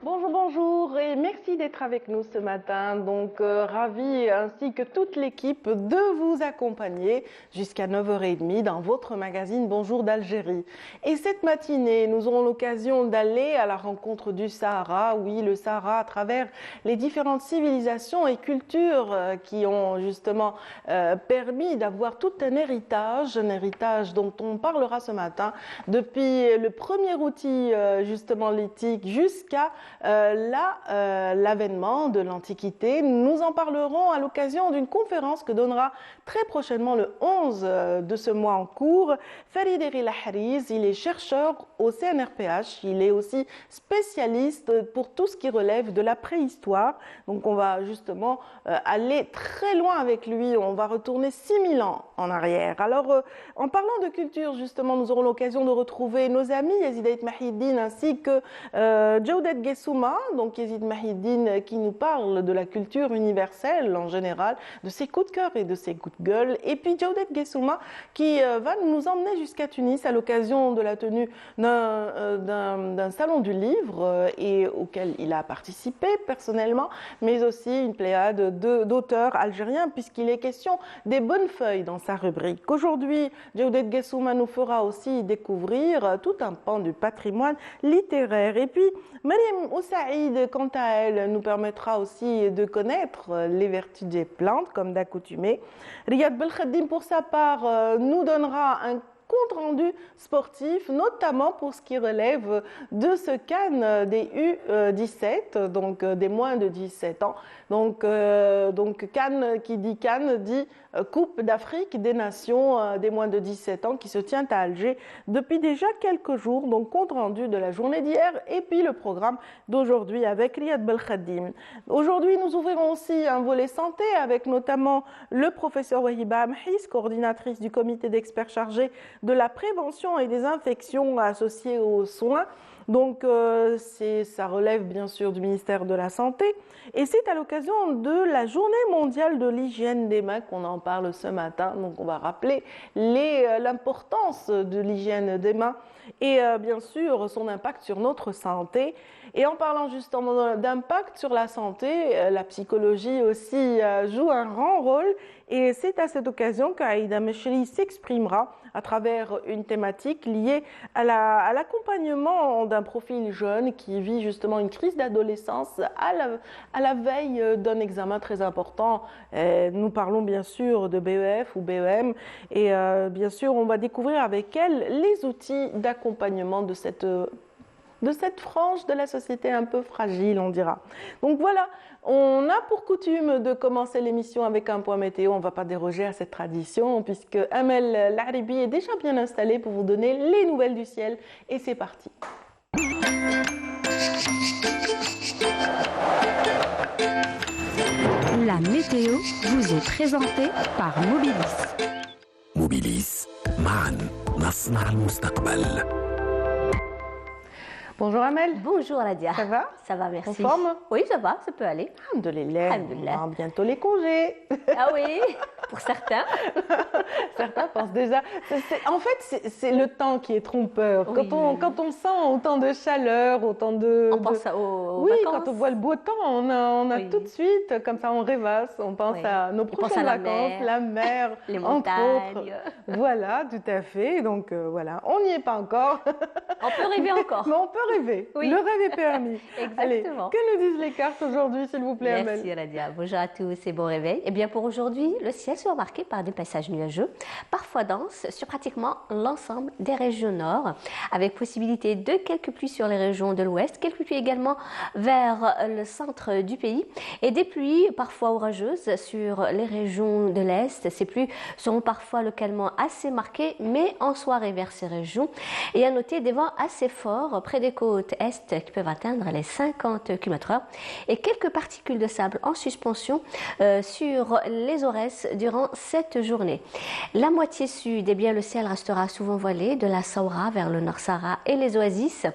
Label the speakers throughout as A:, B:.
A: Bonjour, bonjour et merci d'être avec nous ce matin. Donc, ravi ainsi que toute l'équipe de vous accompagner jusqu'à 9h30 dans votre magazine Bonjour d'Algérie. Et cette matinée, nous aurons l'occasion d'aller à la rencontre du Sahara. Oui, le Sahara à travers les différentes civilisations et cultures qui ont justement permis d'avoir tout un héritage dont on parlera ce matin, depuis le premier outil justement lithique jusqu'à l'avènement de l'Antiquité. Nous en parlerons à l'occasion d'une conférence que donnera très prochainement le 11 de ce mois en cours. Farid Lahariz, il est chercheur au CNRPH, il est aussi spécialiste pour tout ce qui relève de la préhistoire. Donc on va justement aller très loin avec lui, on va retourner 6000 ans en arrière. Alors en parlant de culture justement, nous aurons l'occasion de retrouver nos amis Yazid Mahiddine ainsi que Jawdet Gessouma, donc Yazid Mahiddine qui nous parle de la culture universelle en général, de ses coups de cœur et de ses coups de gueule, et puis Jawdet Gessouma qui va nous emmener jusqu'à Tunis à l'occasion de la tenue d'un salon du livre et auquel il a participé personnellement, mais aussi une pléiade d'auteurs algériens puisqu'il est question des bonnes feuilles dans sa rubrique. Aujourd'hui, Jawdet Gessouma nous fera aussi découvrir tout un pan du patrimoine littéraire. Et puis, Mariam Oussaïd, quant à elle, nous permettra aussi de connaître les vertus des plantes, comme d'accoutumé. Riyad Belkhadim, pour sa part, nous donnera un compte-rendu sportif, notamment pour ce qui relève de ce CAN des U17, donc des moins de 17 ans. Donc CAN, qui dit CAN, dit Coupe d'Afrique des Nations des moins de 17 ans qui se tient à Alger depuis déjà quelques jours. Donc compte-rendu de la journée d'hier et puis le programme d'aujourd'hui avec Riyad Belkhadim. Aujourd'hui, nous ouvrirons aussi un volet santé avec notamment le professeur Wahiba Amhis, coordinatrice du comité d'experts chargé de la prévention et des infections associées aux soins. Donc ça relève bien sûr du ministère de la Santé et c'est à l'occasion de la journée mondiale de l'hygiène des mains qu'on en parle ce matin. Donc on va rappeler l'importance de l'hygiène des mains et bien sûr son impact sur notre santé. Et en parlant justement d'impact sur la santé, la psychologie aussi joue un grand rôle et c'est à cette occasion qu'Aïda Mechri s'exprimera à travers une thématique liée à l'accompagnement d'un profil jeune qui vit justement une crise d'adolescence à la veille d'un examen très important. Nous parlons bien sûr de BEF ou BEM et bien sûr on va découvrir avec elle les outils d'accompagnement de cette frange de la société un peu fragile, on dira. Donc voilà, on a pour coutume de commencer l'émission avec un point météo. On ne va pas déroger à cette tradition puisque Amel Laribi est déjà bien installé pour vous donner les nouvelles du ciel. Et c'est parti.
B: La météo vous est présentée par Mobilis.
C: Mobilis, معاً نصنع المستقبل.
A: Bonjour Amel.
D: Bonjour Nadia.
A: Ça va?
D: Ça va, merci.
A: En forme?
D: Oui, ça va, ça peut aller.
A: Alhamdoulilah.
D: Alhamdoulilah.
A: Bientôt les congés.
D: Ah oui, pour certains.
A: Certains pensent déjà. En fait, c'est le temps qui est trompeur.
D: Oui.
A: Quand on sent autant de chaleur, autant de.
D: On pense aux
A: oui,
D: vacances.
A: quand on voit le beau temps, on a
D: Oui.
A: tout de suite, comme ça, on rêvasse. On pense
D: Oui.
A: à nos
D: On pense
A: prochaines
D: à la
A: vacances,
D: mer,
A: la mer,
D: les
A: entre
D: montagnes.
A: autres. Voilà, tout à fait. Donc voilà, on n'y est pas encore.
D: On peut rêver encore.
A: Mais on peut rêver.
D: Oui.
A: Le rêve est permis. Allez,
D: Exactement.
A: que nous disent les cartes aujourd'hui, s'il vous plaît, Amel?
D: Merci Nadia. Bonjour à tous et bon réveil. Eh bien pour aujourd'hui, le ciel sera marqué par des passages nuageux, parfois denses, sur pratiquement l'ensemble des régions nord, avec possibilité de quelques pluies sur les régions de l'ouest, quelques pluies également vers le centre du pays et des pluies parfois orageuses sur les régions de l'est. Ces pluies seront parfois localement assez marquées, mais en soirée vers ces régions. Et à noter des vents assez forts près des côtes est qui peuvent atteindre les 50 km/h et quelques particules de sable en suspension sur les Aurès du durant cette journée. La moitié sud, eh bien, le ciel restera souvent voilé de la Saoura vers le Nord Sahara et les oasis,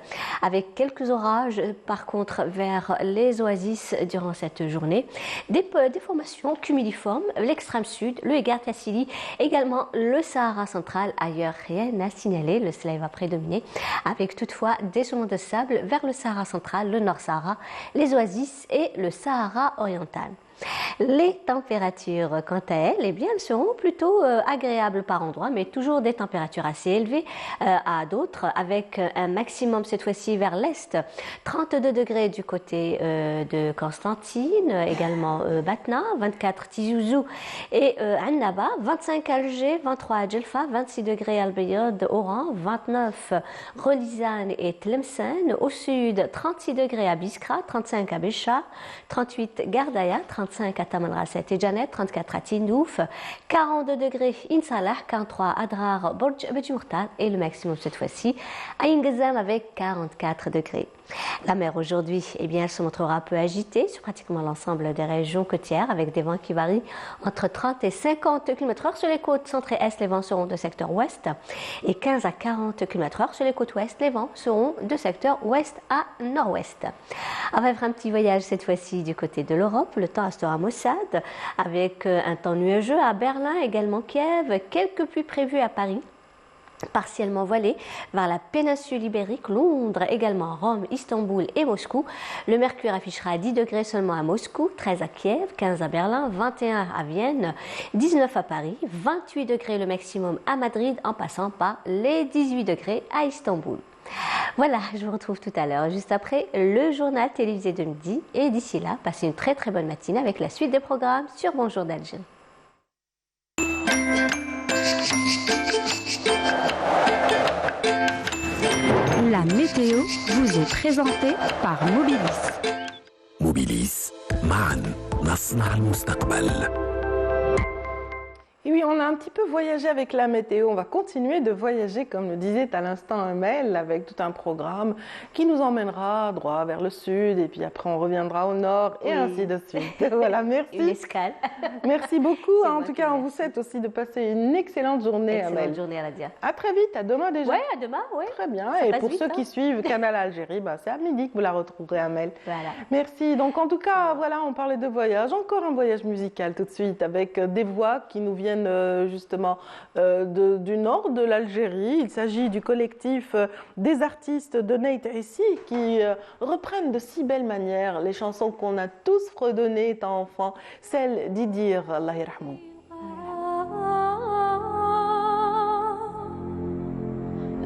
D: avec quelques orages par contre vers les oasis durant cette journée. Des formations cumuliformes, l'extrême sud, le Egart Kassili, également le Sahara central. Ailleurs, rien à signaler, le soleil va prédominer, avec toutefois des sommets de sable vers le Sahara central, le Nord Sahara, les oasis et le Sahara oriental. Les températures, quant à elles, eh bien, elles seront plutôt agréables par endroits, mais toujours des températures assez élevées à d'autres, avec un maximum cette fois-ci vers l'est, 32 degrés du côté de Constantine, également Batna, 24 Tizouzou et Annaba, 25 Alger, 23 à Djelfa, 26 degrés Al-Bayad, Oran, 29 Rolizane et Tlemcen, au sud 36 degrés à Biskra, 35 à Béchar, 38 Gardaya, 35 à Tamanrasset et Janet, 34 à Tindouf, 42 degrés Insalah, 43 à Adrar, Borj Bedjourtal et le maximum cette fois-ci à Ingazam avec 44 degrés. La mer aujourd'hui, eh bien, elle se montrera peu agitée sur pratiquement l'ensemble des régions côtières avec des vents qui varient entre 30 et 50 km/h. Sur les côtes centre et est, les vents seront de secteur ouest et 15 à 40 km/h. Sur les côtes ouest, les vents seront de secteur ouest à nord-ouest. On va faire un petit voyage cette fois-ci du côté de l'Europe. Le temps restera maussade avec un temps nuageux à Berlin, également Kiev, quelques pluies prévues à Paris, partiellement voilé vers la péninsule ibérique, Londres, également Rome, Istanbul et Moscou. Le mercure affichera 10 degrés seulement à Moscou, 13 à Kiev, 15 à Berlin, 21 à Vienne, 19 à Paris, 28 degrés le maximum à Madrid en passant par les 18 degrés à Istanbul. Voilà, je vous retrouve tout à l'heure, juste après le journal télévisé de midi. Et d'ici là, passez une très très bonne matinée avec la suite des programmes sur Bonjour d'Alger.
B: La météo vous est présentée par Mobilis.
C: موبيليس معا نصنع المستقبل.
A: Et oui, on a un petit peu voyagé avec la météo. On va continuer de voyager, comme le disait à l'instant Amel, avec tout un programme qui nous emmènera droit vers le sud et puis après on reviendra au nord et ainsi de suite. Voilà, merci.
D: Une escale.
A: Merci beaucoup. En tout cas, on vous souhaite aussi de passer une excellente journée, Amel.
D: Excellente journée, Radia.
A: À très vite, à demain déjà.
D: Ouais, à demain, ouais.
A: Très bien.
D: Ça
A: Et
D: passe
A: pour
D: vite,
A: ceux
D: hein.
A: qui suivent Canal Algérie, c'est à midi que vous la retrouverez, Amel.
D: Voilà.
A: Merci. Donc en tout cas, voilà, on parlait de voyage. Encore un voyage musical tout de suite avec des voix qui nous viennent justement du nord de l'Algérie. Il s'agit du collectif des artistes de Neit Issi qui reprennent de si belle manière les chansons qu'on a tous fredonnées étant enfants, celle d'Idir, Allah yarhamou.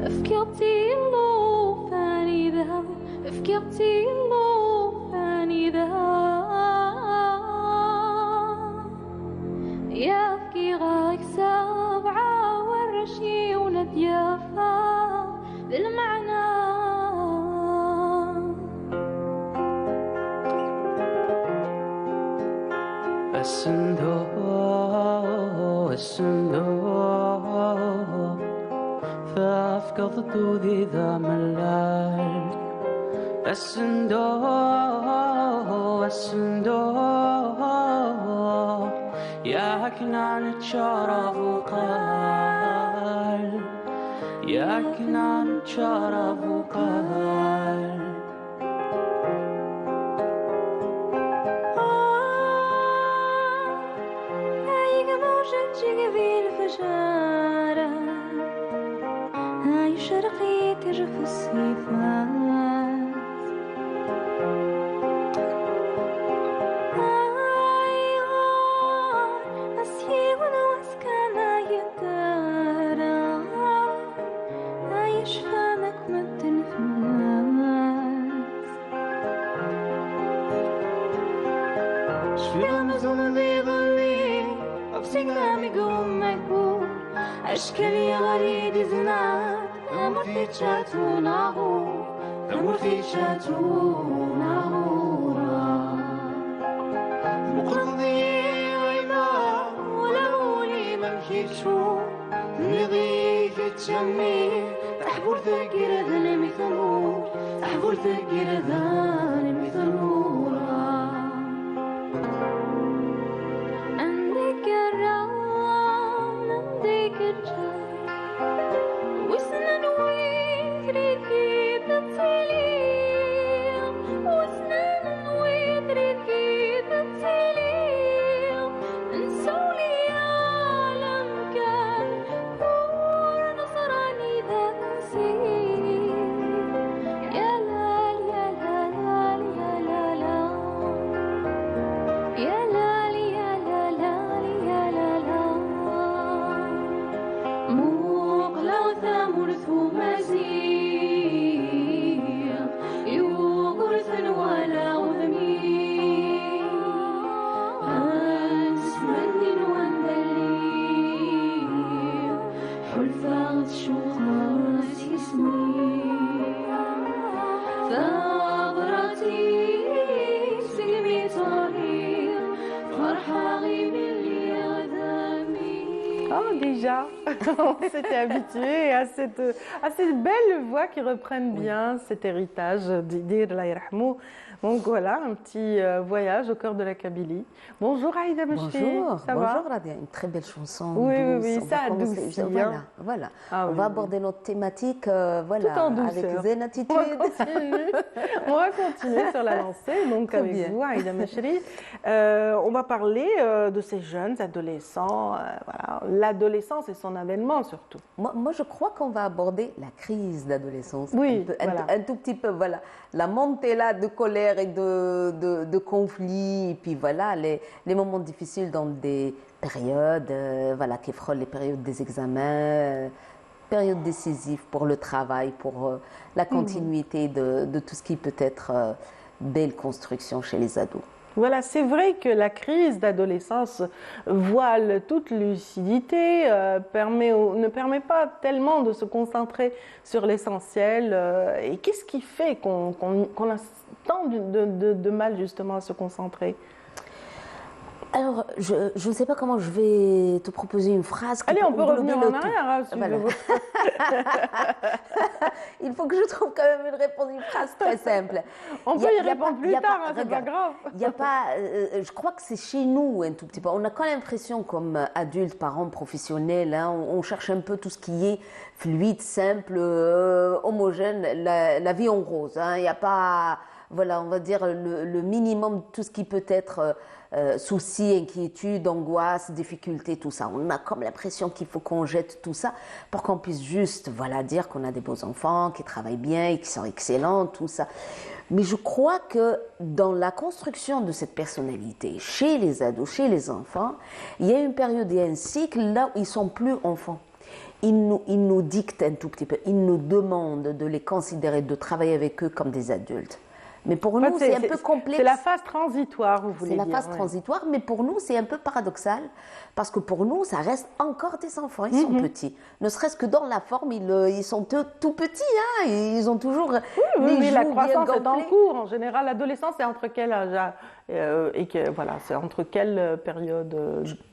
E: فكرتي له فاني ذا فكرتي له فاني ذا يا فكي غاك سبعة ورشي ونديافا بالمعنى الصندوق فافقد ذي ذا ملال الصندوق يا كنان تشرف وقال يا كنان تشرف وقال الفجارة هاي شرقي ترف الصيفات هاي أسيي وانا واسكانا يدارا هاي شفانك مدن في الناس شفينا مزون ذي ظلي أبسيقامي قوم مكبور أشكالي غريد زناد أمر في تشاتونا غور أمر في تشاتونا غورا مقرضي غيبا ولولي ممكيشو نضيف تشمي تحبور ذاكر ذا مثلور تحبور ذاكر ذا مثلورا عندك الرا
A: déjà, on s'était habitué à ces belles voix qui reprennent bien cet héritage d'Idir Allah yarhamou. Donc voilà, un petit voyage au cœur de la Kabylie. Bonjour Aïda Mechri,
F: Bonjour,
A: ça va?
F: bonjour Radia, une très belle chanson.
A: Oui,
F: douce.
A: oui,
F: On
A: ça
F: va commencer-
A: adoucit,
F: Voilà,
A: hein.
F: voilà.
A: Ah
F: On
A: oui,
F: va
A: oui.
F: aborder notre thématique voilà,
A: Tout en
F: avec
A: douceur.
F: zen
A: On va
F: attitude.
A: continuer, on va continuer sur la lancée, donc
F: Très
A: avec
F: bien.
A: vous, Aïda Mechri. On va parler de ces jeunes adolescents, voilà, l'adolescence et son avènement surtout.
F: Moi, je crois qu'on va aborder la crise d'adolescence.
A: Oui,
F: un
A: voilà.
F: un tout petit peu, voilà. La montée là de colère et de conflits, et puis voilà, les moments difficiles dans des périodes voilà, qui frôlent les périodes des examens, périodes décisives pour le travail, pour la continuité de tout ce qui peut être belle construction chez les ados.
A: Voilà, c'est vrai que la crise d'adolescence voile toute lucidité, ne permet pas tellement de se concentrer sur l'essentiel. Et qu'est-ce qui fait qu'on a tant de mal justement à se concentrer?
F: Alors, je ne sais pas comment je vais te proposer une phrase.
A: Allez, on peut
F: englober
A: revenir
F: le
A: en
F: tout.
A: arrière, hein, si
F: Voilà.
A: vous voulez.
F: Il faut que je trouve quand même une réponse, une phrase très simple.
A: On
F: Il y
A: peut
F: a-
A: y
F: il y a
A: répondre
F: pas-
A: plus
F: il y a
A: tard,
F: pas-
A: hein, c'est pas
F: regarde,
A: grave.
F: Il y a pas, je crois que c'est chez nous un tout petit peu. On a quand même l'impression, comme adultes, parents, professionnels, hein, on cherche un peu tout ce qui est fluide, simple, homogène, la vie en rose. Hein. Il n'y a pas, voilà, on va dire le minimum, tout ce qui peut être soucis, inquiétudes, angoisses, difficultés, tout ça. On a comme l'impression qu'il faut qu'on jette tout ça pour qu'on puisse juste, voilà, dire qu'on a des beaux enfants, qui travaillent bien et qui sont excellents, tout ça. Mais je crois que dans la construction de cette personnalité, chez les ados, chez les enfants, il y a une période et un cycle là où ils sont plus enfants. Ils nous dictent un tout petit peu, ils nous demandent de les considérer, de travailler avec eux comme des adultes. Mais pour
A: En fait,
F: nous, c'est un peu complexe.
A: C'est la phase transitoire, vous voulez
F: C'est
A: dire.
F: la phase
A: ouais.
F: transitoire, mais pour nous, c'est un peu paradoxal, parce que pour nous, ça reste encore des enfants, ils sont petits. Ne serait-ce que dans la forme, ils sont tout petits, hein, et ils ont toujours
A: Oui,
F: les
A: la
F: joues
A: croissance
F: bien
A: est en
F: gonflées.
A: cours. En général, l'adolescence, c'est entre quel âge voilà, c'est entre quelle période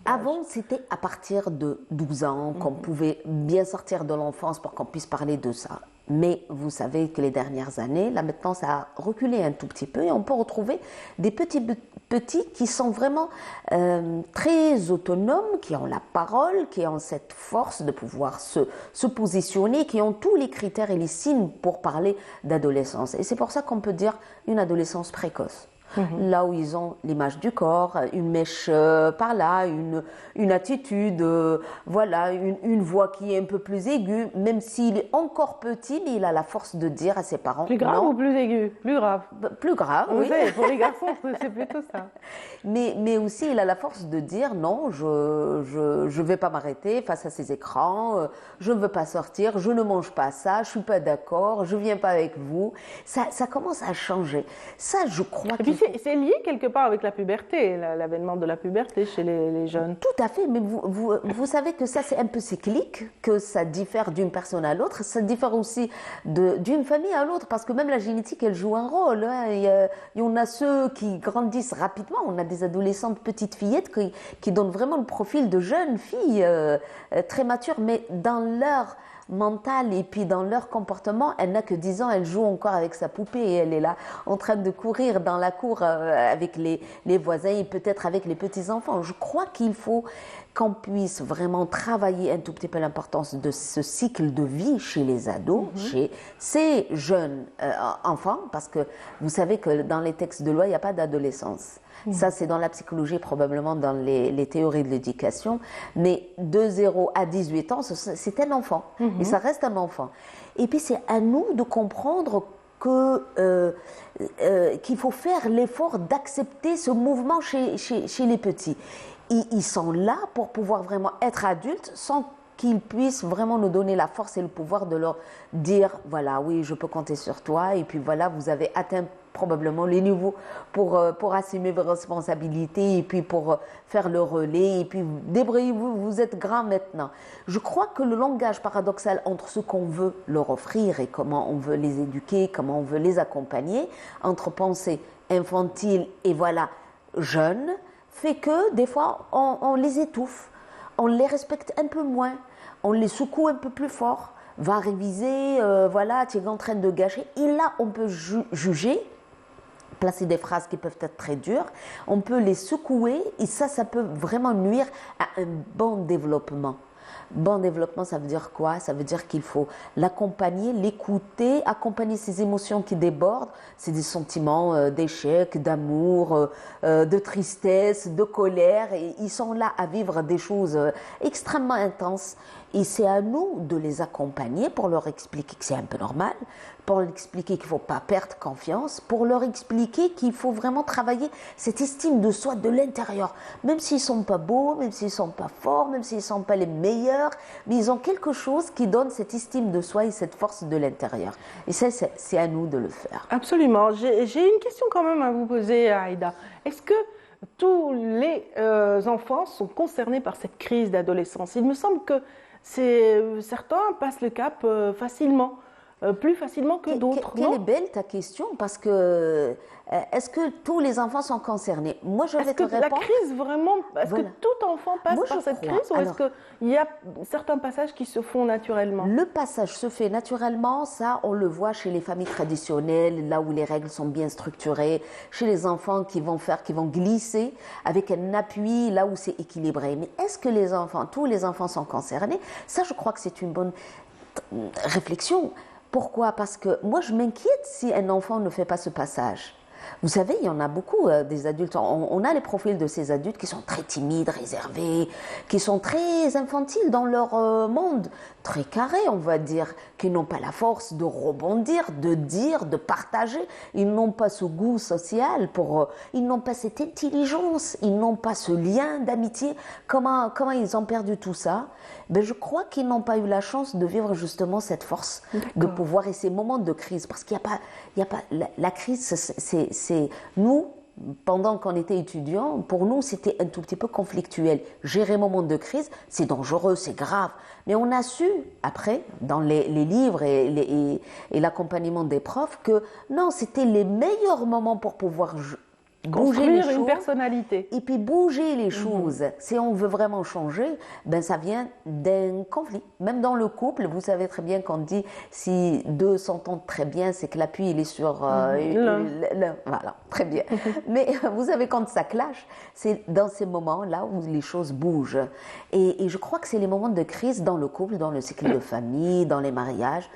F: Avant, c'était à partir de 12 ans qu'on pouvait bien sortir de l'enfance pour qu'on puisse parler de ça. Mais vous savez que les dernières années, là maintenant, ça a reculé un tout petit peu et on peut retrouver des petits qui sont vraiment très autonomes, qui ont la parole, qui ont cette force de pouvoir se positionner, qui ont tous les critères et les signes pour parler d'adolescence. Et c'est pour ça qu'on peut dire une adolescence précoce. Là où ils ont l'image du corps, une mèche par là, une attitude, voilà, une voix qui est un peu plus aiguë, même s'il est encore petit, mais il a la force de dire à ses parents
A: plus grave
F: non,
A: ou plus aigu? Plus grave.
F: plus grave,
A: Vous
F: oui.
A: savez, pour les garçons, c'est plutôt ça.
F: Mais aussi, il a la force de dire non, je vais pas m'arrêter face à ces écrans, je ne veux pas sortir, je ne mange pas ça, je suis pas d'accord, je viens pas avec vous. Ça commence à changer. Ça, je crois
A: Et puis
F: qu'il faut...
A: c'est lié quelque part avec la puberté, l'avènement de la puberté chez les jeunes.
F: Tout à fait, mais vous savez que ça c'est un peu cyclique, que ça diffère d'une personne à l'autre, ça diffère aussi d'une famille à l'autre, parce que même la génétique elle joue un rôle. Hein. Il y en a ceux qui grandissent rapidement, on a des adolescentes petites fillettes qui donnent vraiment le profil de jeunes filles très matures, mais dans leur mental et puis dans leur comportement, elle n'a que 10 ans, elle joue encore avec sa poupée et elle est là en train de courir dans la cour avec les voisins et peut-être avec les petits-enfants. Je crois qu'il faut qu'on puisse vraiment travailler un tout petit peu l'importance de ce cycle de vie chez les ados, chez ces jeunes enfants, parce que vous savez que dans les textes de loi, il n'y a pas d'adolescence. Ça, c'est dans la psychologie, probablement dans les théories de l'éducation. Mais de 0 à 18 ans, c'est un enfant. Et ça reste un enfant. Et puis, c'est à nous de comprendre qu'il faut faire l'effort d'accepter ce mouvement chez les petits. Ils sont là pour pouvoir vraiment être adultes sans qu'ils puissent vraiment nous donner la force et le pouvoir de leur dire, voilà, oui, je peux compter sur toi, et puis voilà, vous avez atteint probablement les niveaux pour assumer vos responsabilités, et puis pour faire le relais, et puis débrouillez-vous, vous êtes grand maintenant. Je crois que le langage paradoxal entre ce qu'on veut leur offrir et comment on veut les éduquer, comment on veut les accompagner, entre pensée infantile et voilà, jeune, fait que des fois, on les étouffe. on les respecte un peu moins, on les secoue un peu plus fort, va réviser, voilà, tu es en train de gâcher. Et là, on peut juger, placer des phrases qui peuvent être très dures, on peut les secouer et ça peut vraiment nuire à un bon développement. Bon développement, ça veut dire quoi? Ça veut dire qu'il faut l'accompagner, l'écouter, accompagner ses émotions qui débordent. C'est des sentiments d'échec, d'amour, de tristesse, de colère. Et ils sont là à vivre des choses extrêmement intenses. Et c'est à nous de les accompagner pour leur expliquer que c'est un peu normal, pour leur expliquer qu'il ne faut pas perdre confiance, pour leur expliquer qu'il faut vraiment travailler cette estime de soi de l'intérieur. Même s'ils ne sont pas beaux, même s'ils ne sont pas forts, même s'ils ne sont pas les meilleurs, mais ils ont quelque chose qui donne cette estime de soi et cette force de l'intérieur. Et ça, c'est à nous de le faire.
A: Absolument. J'ai une question quand même à vous poser, Aïda. Est-ce que tous les enfants sont concernés par cette crise d'adolescence? Il me semble que certains passent le cap facilement, plus facilement que d'autres.
F: Quelle est belle ta question, parce que est-ce que tous les enfants sont concernés? Moi, je vais te répondre.
A: La crise vraiment, est-ce
F: Voilà.
A: que tout enfant passe par cette crise, ou est-ce qu'il y a certains passages qui se font naturellement?
F: Le passage se fait naturellement, ça on le voit chez les familles traditionnelles, là où les règles sont bien structurées, chez les enfants qui vont glisser avec un appui là où c'est équilibré. Mais est-ce que tous les enfants sont concernés? Ça, je crois que c'est une bonne réflexion. Pourquoi? Parce que moi, je m'inquiète si un enfant ne fait pas ce passage. Vous savez, il y en a beaucoup des adultes. On a les profils de ces adultes qui sont très timides, réservés, qui sont très infantiles dans leur monde, très carrés, on va dire, qui n'ont pas la force de rebondir, de dire, de partager. Ils n'ont pas ce goût social, ils n'ont pas cette intelligence, ils n'ont pas ce lien d'amitié. Comment ils ont perdu tout ça? Ben, je crois qu'ils n'ont pas eu la chance de vivre justement cette force, de pouvoir, et ces moments de crise, parce qu'il n'y a pas la crise, c'est nous, pendant qu'on était étudiants, pour nous c'était un tout petit peu conflictuel. Gérer un moment de crise, c'est dangereux, c'est grave, mais on a su après, dans les livres et l'accompagnement des profs, que non, c'était les meilleurs moments pour pouvoir bouger les choses,
A: une personnalité.
F: Et puis bouger les choses. Si on veut vraiment changer, ben ça vient d'un conflit. Même dans le couple, vous savez très bien qu'on dit si deux s'entendent très bien, c'est que l'appui il est sur l'un. Voilà, très bien. Mais vous savez, quand ça clash, c'est dans ces moments-là où les choses bougent. Et je crois que c'est les moments de crise dans le couple, dans le cycle de famille, dans les mariages.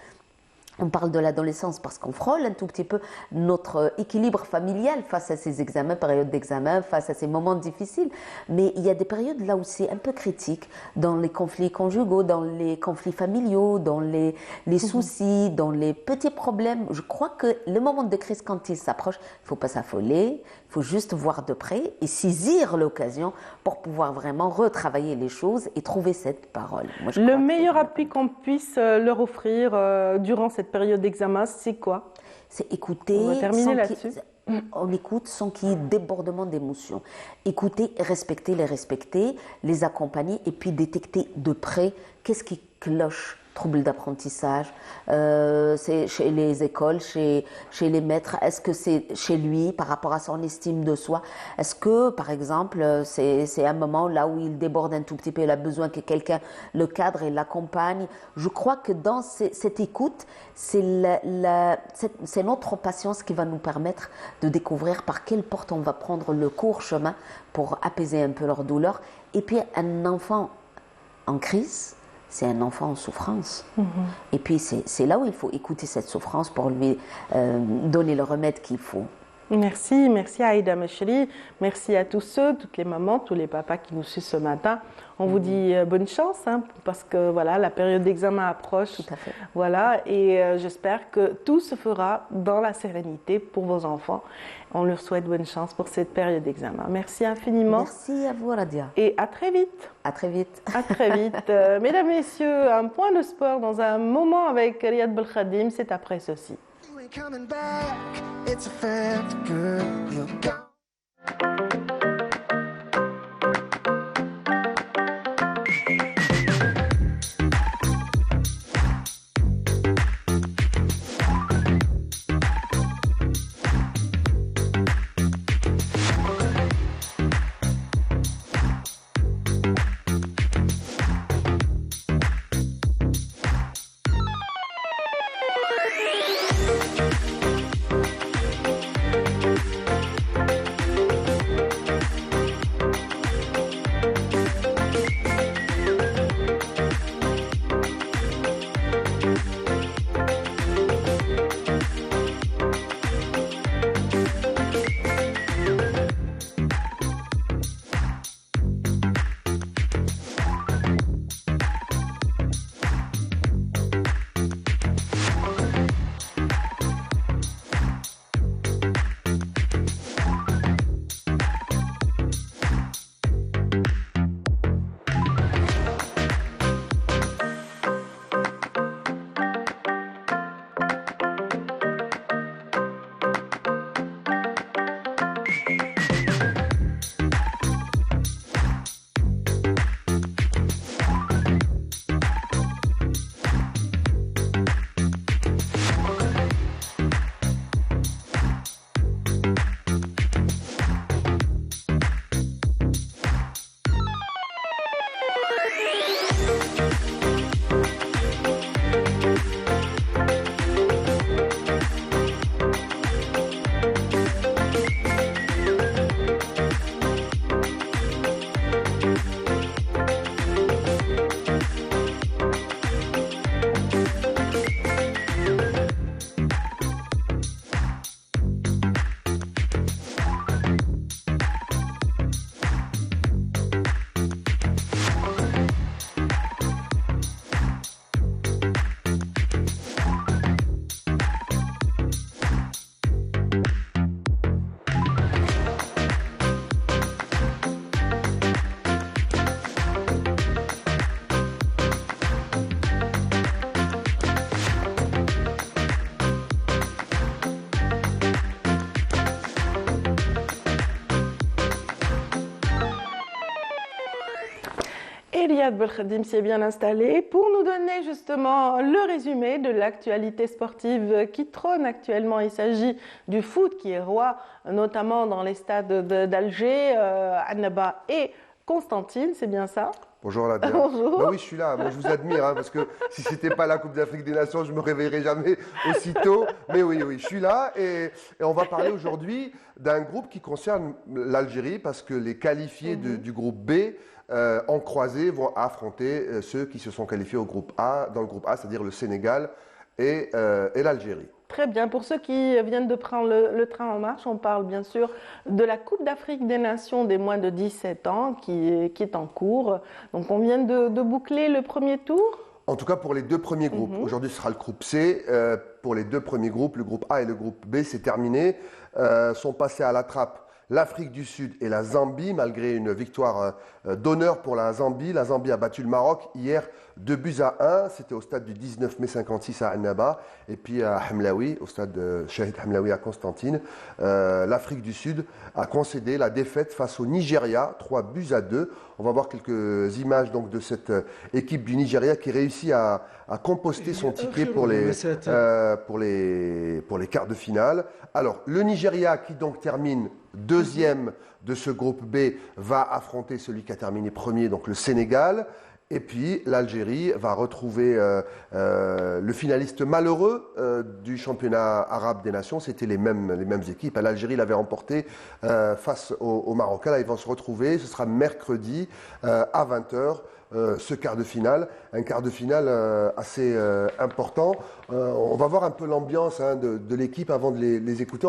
F: On parle de l'adolescence parce qu'on frôle un tout petit peu notre équilibre familial face à ces examens, périodes d'examen, face à ces moments difficiles. Mais il y a des périodes là où c'est un peu critique, dans les conflits conjugaux, dans les conflits familiaux, dans les soucis, dans les petits problèmes. Je crois que le moment de crise, quand il s'approche, il ne faut pas s'affoler, il faut juste voir de près et saisir l'occasion pour pouvoir vraiment retravailler les choses et trouver cette parole. Moi,
A: le meilleur appui qu'on puisse leur offrir durant cette période d'examen, c'est quoi?
F: C'est écouter.
A: On va terminer là-dessus.
F: On écoute sans qu'il y ait débordement d'émotions. Écouter, respecter, les accompagner et puis détecter de près qu'est-ce qui cloche. Troubles d'apprentissage, c'est chez les écoles, chez les maîtres, est-ce que c'est chez lui par rapport à son estime de soi? Est-ce que, par exemple, c'est un moment là où il déborde un tout petit peu, il a besoin que quelqu'un le cadre et l'accompagne? Je crois que dans cette écoute, c'est notre patience qui va nous permettre de découvrir par quelle porte on va prendre le court chemin pour apaiser un peu leur douleur. Et puis un enfant en crise, c'est un enfant en souffrance. Et puis c'est là où il faut écouter cette souffrance pour lui donner le remède qu'il faut.
A: Merci Aïda Mechri, merci à tous ceux, toutes les mamans, tous les papas qui nous suivent ce matin. On vous dit bonne chance, parce que voilà, la période d'examen approche.
F: Tout à fait.
A: Voilà, et j'espère que tout se fera dans la sérénité pour vos enfants. On leur souhaite bonne chance pour cette période d'examen. Merci infiniment.
F: Merci à vous, Radia.
A: Et à très vite.
F: À très vite.
A: À très vite. Mesdames, Messieurs, un point de sport dans un moment avec Riyad Belkhadim, c'est après ceci.
E: Coming back, it's a fact, girl, you're gone.
A: Et Riyad Belkhadim s'y est bien installé pour nous donner justement le résumé de l'actualité sportive qui trône actuellement. Il s'agit du foot qui est roi, notamment dans les stades d'Alger, Annaba et Constantine, c'est bien ça?
G: Bonjour Nadia.
A: Bonjour.
G: Bah oui, je suis là. Moi, je vous admire parce que si c'était pas la Coupe d'Afrique des Nations, je me réveillerais jamais aussitôt. Mais oui, je suis là et on va parler aujourd'hui d'un groupe qui concerne l'Algérie parce que les qualifiés du groupe B en croisée vont affronter ceux qui se sont qualifiés au groupe A, dans le groupe A, c'est-à-dire le Sénégal et l'Algérie.
A: Très bien. Pour ceux qui viennent de prendre le train en marche, on parle bien sûr de la Coupe d'Afrique des Nations des moins de 17 ans qui est en cours. Donc on vient de boucler le premier tour.
G: En tout cas pour les deux premiers groupes. Aujourd'hui ce sera le groupe C. Pour les deux premiers groupes, le groupe A et le groupe B, c'est terminé. Sont passés à la trappe l'Afrique du Sud et la Zambie, malgré une victoire d'honneur pour la Zambie. La Zambie a battu le Maroc hier 2-1. C'était au stade du 19 mai 56 à Annaba. Et puis à Hamlaoui, au stade de Shahid Hamlaoui à Constantine. L'Afrique du Sud a concédé la défaite face au Nigeria, 3-2. On va voir quelques images donc, de cette équipe du Nigeria qui réussit à composter son ticket pour les quarts de finale. Alors, le Nigeria qui donc termine deuxième de ce groupe B va affronter celui qui a terminé premier, donc le Sénégal. Et puis l'Algérie va retrouver le finaliste malheureux du championnat arabe des nations. C'était les mêmes équipes. L'Algérie l'avait emporté face aux Marocains. Là, ils vont se retrouver. Ce sera mercredi à 20h. Ce quart de finale, un quart de finale assez important. On va voir un peu l'ambiance de l'équipe avant de les écouter.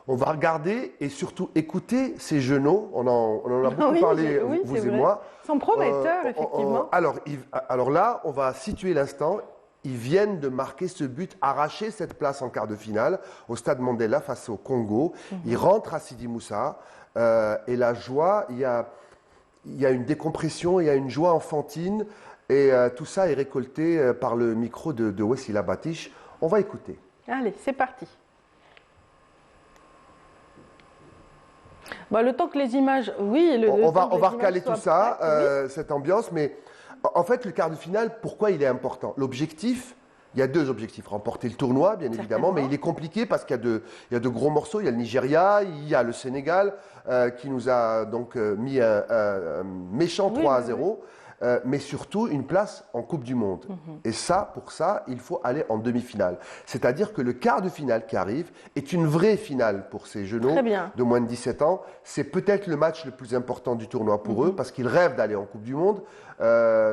G: On va regarder et surtout écouter ces genoux. On en a beaucoup parlé, vous et moi.
A: Ils sont prometteurs, effectivement.
G: Alors là, on va situer l'instant. Ils viennent de marquer ce but, arracher cette place en quart de finale au stade Mandela face au Congo. Ils rentrent à Sidi Moussa et la joie, il y a une décompression, il y a une joie enfantine et tout ça est récolté par le micro de Wassila Batiche. On va écouter.
A: Allez, c'est parti. Le temps que les images,
G: on va recaler tout ça, cette ambiance, mais en fait, le quart de finale, pourquoi il est important? L'objectif, il y a deux objectifs. Remporter le tournoi, bien évidemment, mais il est compliqué parce qu'il y a de gros morceaux. Il y a le Nigeria, il y a le Sénégal qui nous a donc mis un méchant 3-0. Mais surtout une place en Coupe du Monde. Et pour ça, il faut aller en demi-finale. C'est-à-dire que le quart de finale qui arrive est une vraie finale pour ces jeunes de moins de 17 ans. C'est peut-être le match le plus important du tournoi pour eux, parce qu'ils rêvent d'aller en Coupe du Monde.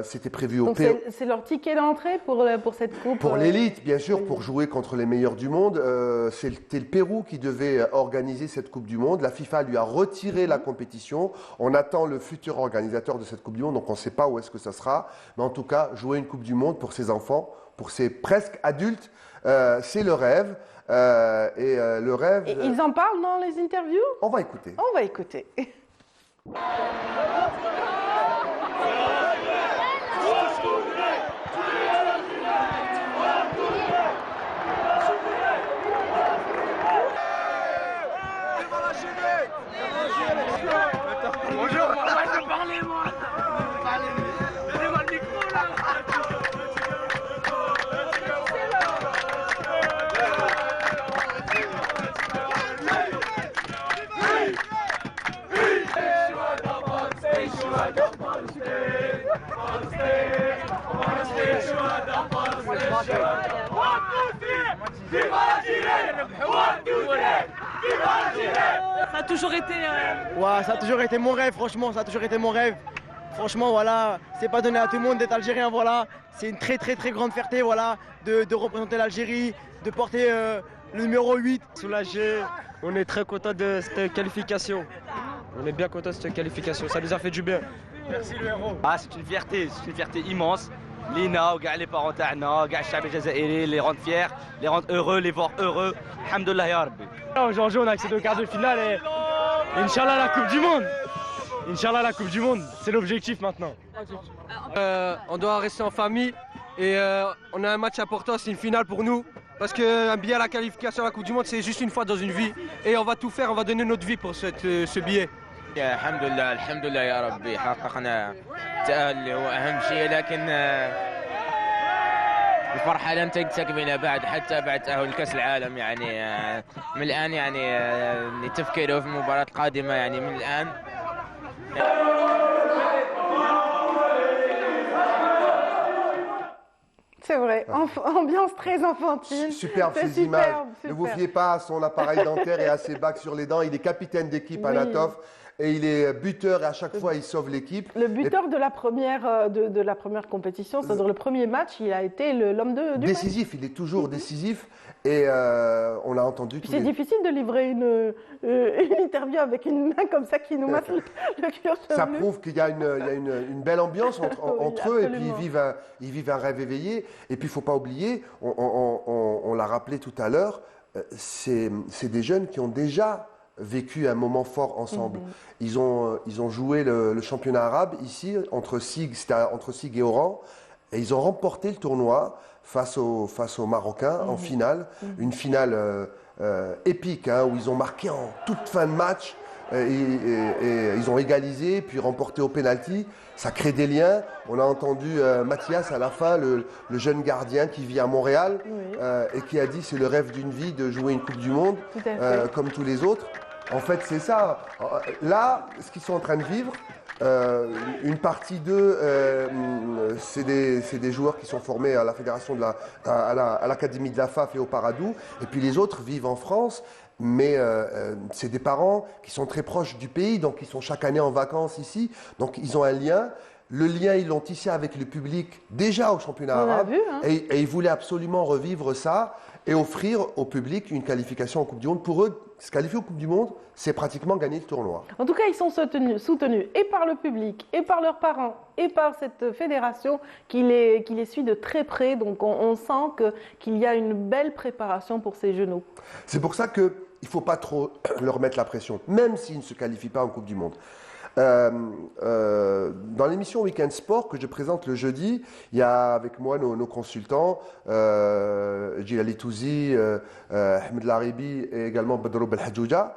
G: C'était prévu au Pérou.
A: C'est leur ticket d'entrée pour cette coupe.
G: Pour l'élite, bien sûr, pour jouer contre les meilleurs du monde. C'était le Pérou qui devait organiser cette Coupe du Monde. La FIFA lui a retiré la compétition. On attend le futur organisateur de cette Coupe du Monde, donc on ne sait pas où est-ce que ça sera. Mais en tout cas, jouer une Coupe du Monde pour ses enfants, pour ses presque adultes, c'est le rêve. Le rêve.
A: Et ils en parlent dans les interviews?
G: On va écouter.
A: On va écouter.
H: Bonjour, arrête de parler, moi. Donnez-moi le micro, là.
I: Ça a toujours été. Ça a toujours été mon rêve, franchement, ça a toujours été mon rêve. Franchement, voilà, c'est pas donné à tout le monde d'être algérien, voilà. C'est une très très très grande fierté, voilà, de représenter l'Algérie, de porter le numéro 8.
J: Soulagé, on est très content de cette qualification. On est bien content de cette qualification, ça nous a fait du bien.
I: Merci le héros.
K: C'est une fierté immense. Lina, les parents تاعنا, الشعب الجزائري, les rendre fiers, les rendre heureux, les voir heureux. Alhamdoulilah ya Rabbi.
J: Aujourd'hui, on a accédé au quart de finale et Inch'Allah la Coupe du Monde. Inch'Allah la Coupe du Monde, c'est l'objectif maintenant.
L: On doit rester en famille et on a un match important, c'est une finale pour nous. Parce qu'un billet à la qualification à la Coupe du Monde, c'est juste une fois dans une vie. Et on va tout faire, on va donner notre vie pour ce billet.
K: الحمد لله يا ربي حققنا
M: التأهل اللي هو أهم شيء، لكن الفرحة لن تكمل بعد حتى بعد تأهل كأس العالم. يعني من الآن يعني تفكيره في المباراة القادمة يعني من الآن.
A: C'est vrai, ambiance très enfantine.
G: Superbe ces images. Ne vous fiez pas à son appareil dentaire et à ses bacs sur les dents. Il est capitaine d'équipe à Natov et il est buteur et à chaque fois il sauve l'équipe.
A: Le buteur de la première compétition, c'est-à-dire le premier match, il a été l'homme du
G: décisif.
A: match.
G: Il est toujours décisif et on l'a entendu.
A: C'est difficile de livrer une interview avec une main comme ça qui nous masse le cuir chevelu.
G: Ça prouve qu'il y a une belle ambiance entre eux et puis ils vivent un rêve éveillé. Et puis il ne faut pas oublier, on l'a rappelé tout à l'heure, c'est des jeunes qui ont déjà vécu un moment fort ensemble. Ils ont joué le championnat arabe ici, entre SIG et Oran, et ils ont remporté le tournoi face aux Marocains en finale. Une finale épique, hein, où ils ont marqué en toute fin de match, et ils ont égalisé, puis remporté au pénalty. Ça crée des liens. On a entendu Mathias à la fin, le jeune gardien qui vit à Montréal, et qui a dit c'est le rêve d'une vie de jouer une Coupe du Monde comme tous les autres. En fait, c'est ça. Là, ce qu'ils sont en train de vivre, une partie d'eux, c'est des joueurs qui sont formés à la fédération à l'académie de la FAF et au Paradou. Et puis les autres vivent en France. Mais c'est des parents qui sont très proches du pays, donc ils sont chaque année en vacances ici. Donc ils ont un lien. Le lien, ils l'ont tissé avec le public déjà au championnat arabe.
A: Vu, hein.
G: Et ils voulaient absolument revivre ça et offrir au public une qualification en Coupe du Monde. Pour eux, se qualifier en Coupe du Monde, c'est pratiquement gagner le tournoi.
A: En tout cas, ils sont soutenus et par le public, et par leurs parents, et par cette fédération qui les suit de très près. Donc on sent qu'il y a une belle préparation pour ces genoux.
G: C'est pour ça qu'il ne faut pas trop leur mettre la pression, même s'ils ne se qualifient pas en Coupe du Monde. Dans l'émission Weekend Sport que je présente le jeudi, il y a avec moi nos consultants, Djilali Touzi, Ahmed Laribi et également Badrou Belhadjouja,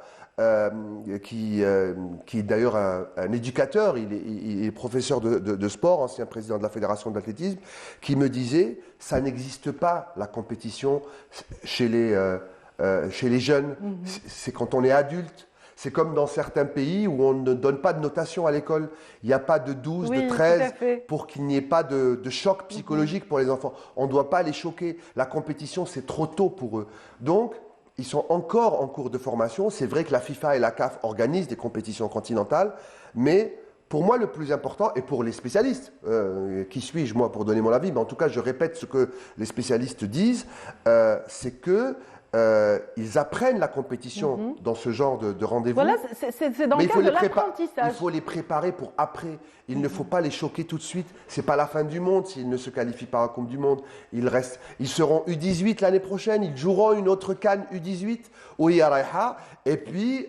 G: qui est d'ailleurs un éducateur, il est professeur de sport, ancien président de la Fédération d'athlétisme, qui me disait ça n'existe pas la compétition chez les jeunes, c'est quand on est adulte. C'est comme dans certains pays où on ne donne pas de notation à l'école. Il n'y a pas de 12, de 13 pour qu'il n'y ait pas de choc psychologique pour les enfants. On ne doit pas les choquer. La compétition, c'est trop tôt pour eux. Donc, ils sont encore en cours de formation. C'est vrai que la FIFA et la CAF organisent des compétitions continentales, mais pour moi, le plus important, et pour les spécialistes, qui suis-je moi pour donner mon avis, mais en tout cas, je répète ce que les spécialistes disent, c'est que ils apprennent la compétition dans ce genre de rendez-vous.
A: Voilà, c'est dans le cadre de l'apprentissage.
G: Il faut les préparer pour après. Il ne faut pas les choquer tout de suite. C'est pas la fin du monde s'ils ne se qualifient pas à la Coupe du Monde. Ils seront U18 l'année prochaine. Ils joueront une autre CAN U18 au Yaraiha. Et puis,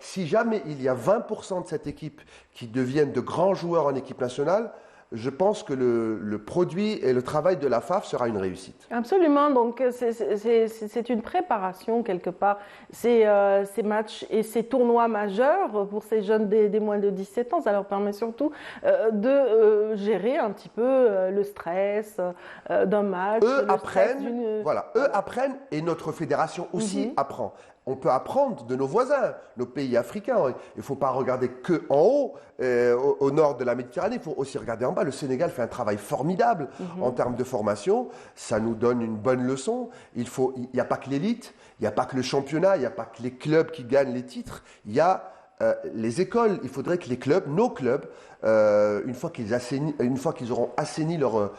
G: si jamais il y a 20% de cette équipe qui deviennent de grands joueurs en équipe nationale, je pense que le produit et le travail de la FAF sera une réussite.
A: Absolument, donc c'est une préparation quelque part, ces matchs et ces tournois majeurs pour ces jeunes des moins de 17 ans, ça leur permet surtout de gérer un petit peu le stress d'un match.
G: Eux apprennent et notre fédération aussi apprend. On peut apprendre de nos voisins, nos pays africains. Il ne faut pas regarder que en haut, au nord de la Méditerranée. Il faut aussi regarder en bas. Le Sénégal fait un travail formidable en termes de formation. Ça nous donne une bonne leçon. Il n'y a pas que l'élite, il n'y a pas que le championnat, il n'y a pas que les clubs qui gagnent les titres. Il y a les écoles. Il faudrait que les clubs, nos clubs, une fois qu'ils auront assaini leur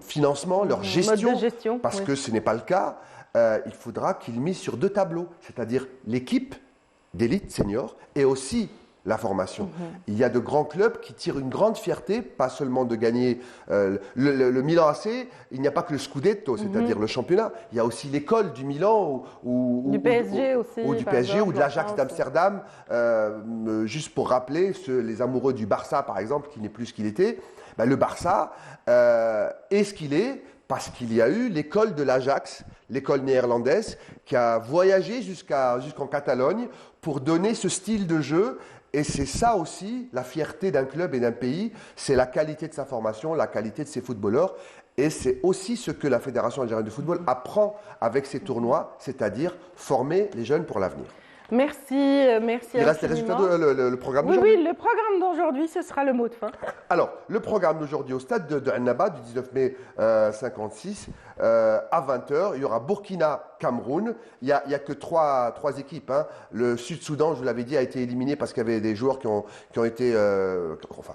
G: financement, leur gestion, parce que ce n'est pas le cas, il faudra qu'ils misent sur 2 tableaux, c'est-à-dire l'équipe d'élite senior et aussi la formation. Il y a de grands clubs qui tirent une grande fierté, pas seulement de gagner le Milan AC, il n'y a pas que le Scudetto, c'est-à-dire le championnat, il y a aussi l'école du Milan ou
A: du PSG
G: ou du PSG ou de l'Ajax d'Amsterdam, juste pour rappeler les amoureux du Barça par exemple, qui n'est plus ce qu'il était, le Barça est ce qu'il est parce qu'il y a eu l'école de l'Ajax, l'école néerlandaise, qui a voyagé jusqu'en Catalogne pour donner ce style de jeu. Et c'est ça aussi, la fierté d'un club et d'un pays, c'est la qualité de sa formation, la qualité de ses footballeurs. Et c'est aussi ce que la Fédération algérienne de football apprend avec ces tournois, c'est-à-dire former les jeunes pour l'avenir.
A: Merci, merci.
G: Il reste les résultats le programme
A: oui,
G: d'aujourd'hui.
A: Oui, le programme d'aujourd'hui, ce sera le mot de fin.
G: Alors, le programme d'aujourd'hui au stade de Annaba du 19 mai 56, à 20h, il y aura Burkina-Cameroun. Il n'y a que trois équipes. Hein. Le Sud-Soudan, je vous l'avais dit, a été éliminé parce qu'il y avait des joueurs qui ont été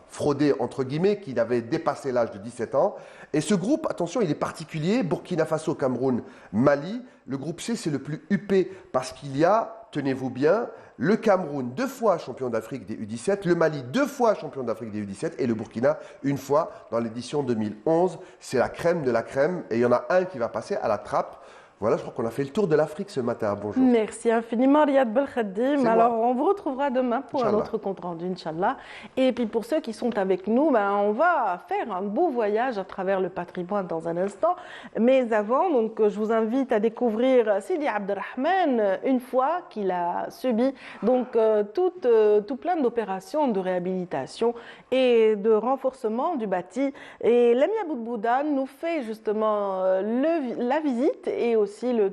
G: fraudés, entre guillemets, qui avaient dépassé l'âge de 17 ans. Et ce groupe, attention, il est particulier. Burkina Faso, Cameroun, Mali. Le groupe C, c'est le plus huppé parce qu'il y a, tenez-vous bien, le Cameroun 2 fois champion d'Afrique des U17, le Mali 2 fois champion d'Afrique des U17 et le Burkina 1 fois dans l'édition 2011. C'est la crème de la crème et il y en a un qui va passer à la trappe. Voilà, je crois qu'on a fait le tour de l'Afrique ce matin. Bonjour.
A: Merci infiniment, Riyad Belkhadim. Alors, on vous retrouvera demain pour un autre compte rendu, Inch'Allah. Et puis, pour ceux qui sont avec nous, on va faire un beau voyage à travers le patrimoine dans un instant. Mais avant, donc, je vous invite à découvrir Sidi Abdelrahman une fois qu'il a subi donc, tout plein d'opérations de réhabilitation et de renforcement du bâti. Et Lamia Boudbouda nous fait justement la visite et aussi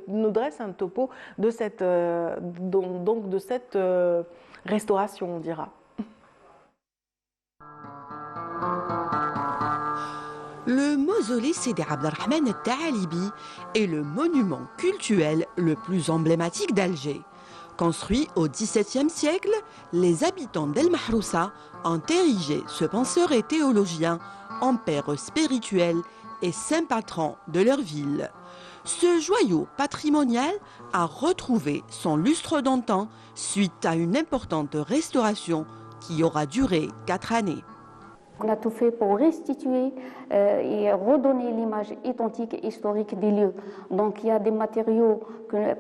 A: nous dresse un topo de cette, restauration, on dira.
N: Le mausolée Sidi Abdelrahman Taalibi est le monument cultuel le plus emblématique d'Alger. Construit au XVIIe siècle, les habitants d'El Mahroussa ont érigé ce penseur et théologien en père spirituel et saint patron de leur ville. Ce joyau patrimonial a retrouvé son lustre d'antan suite à une importante restauration qui aura duré 4 années.
O: On a tout fait pour restituer et redonner l'image authentique et historique des lieux. Donc il y a des matériaux,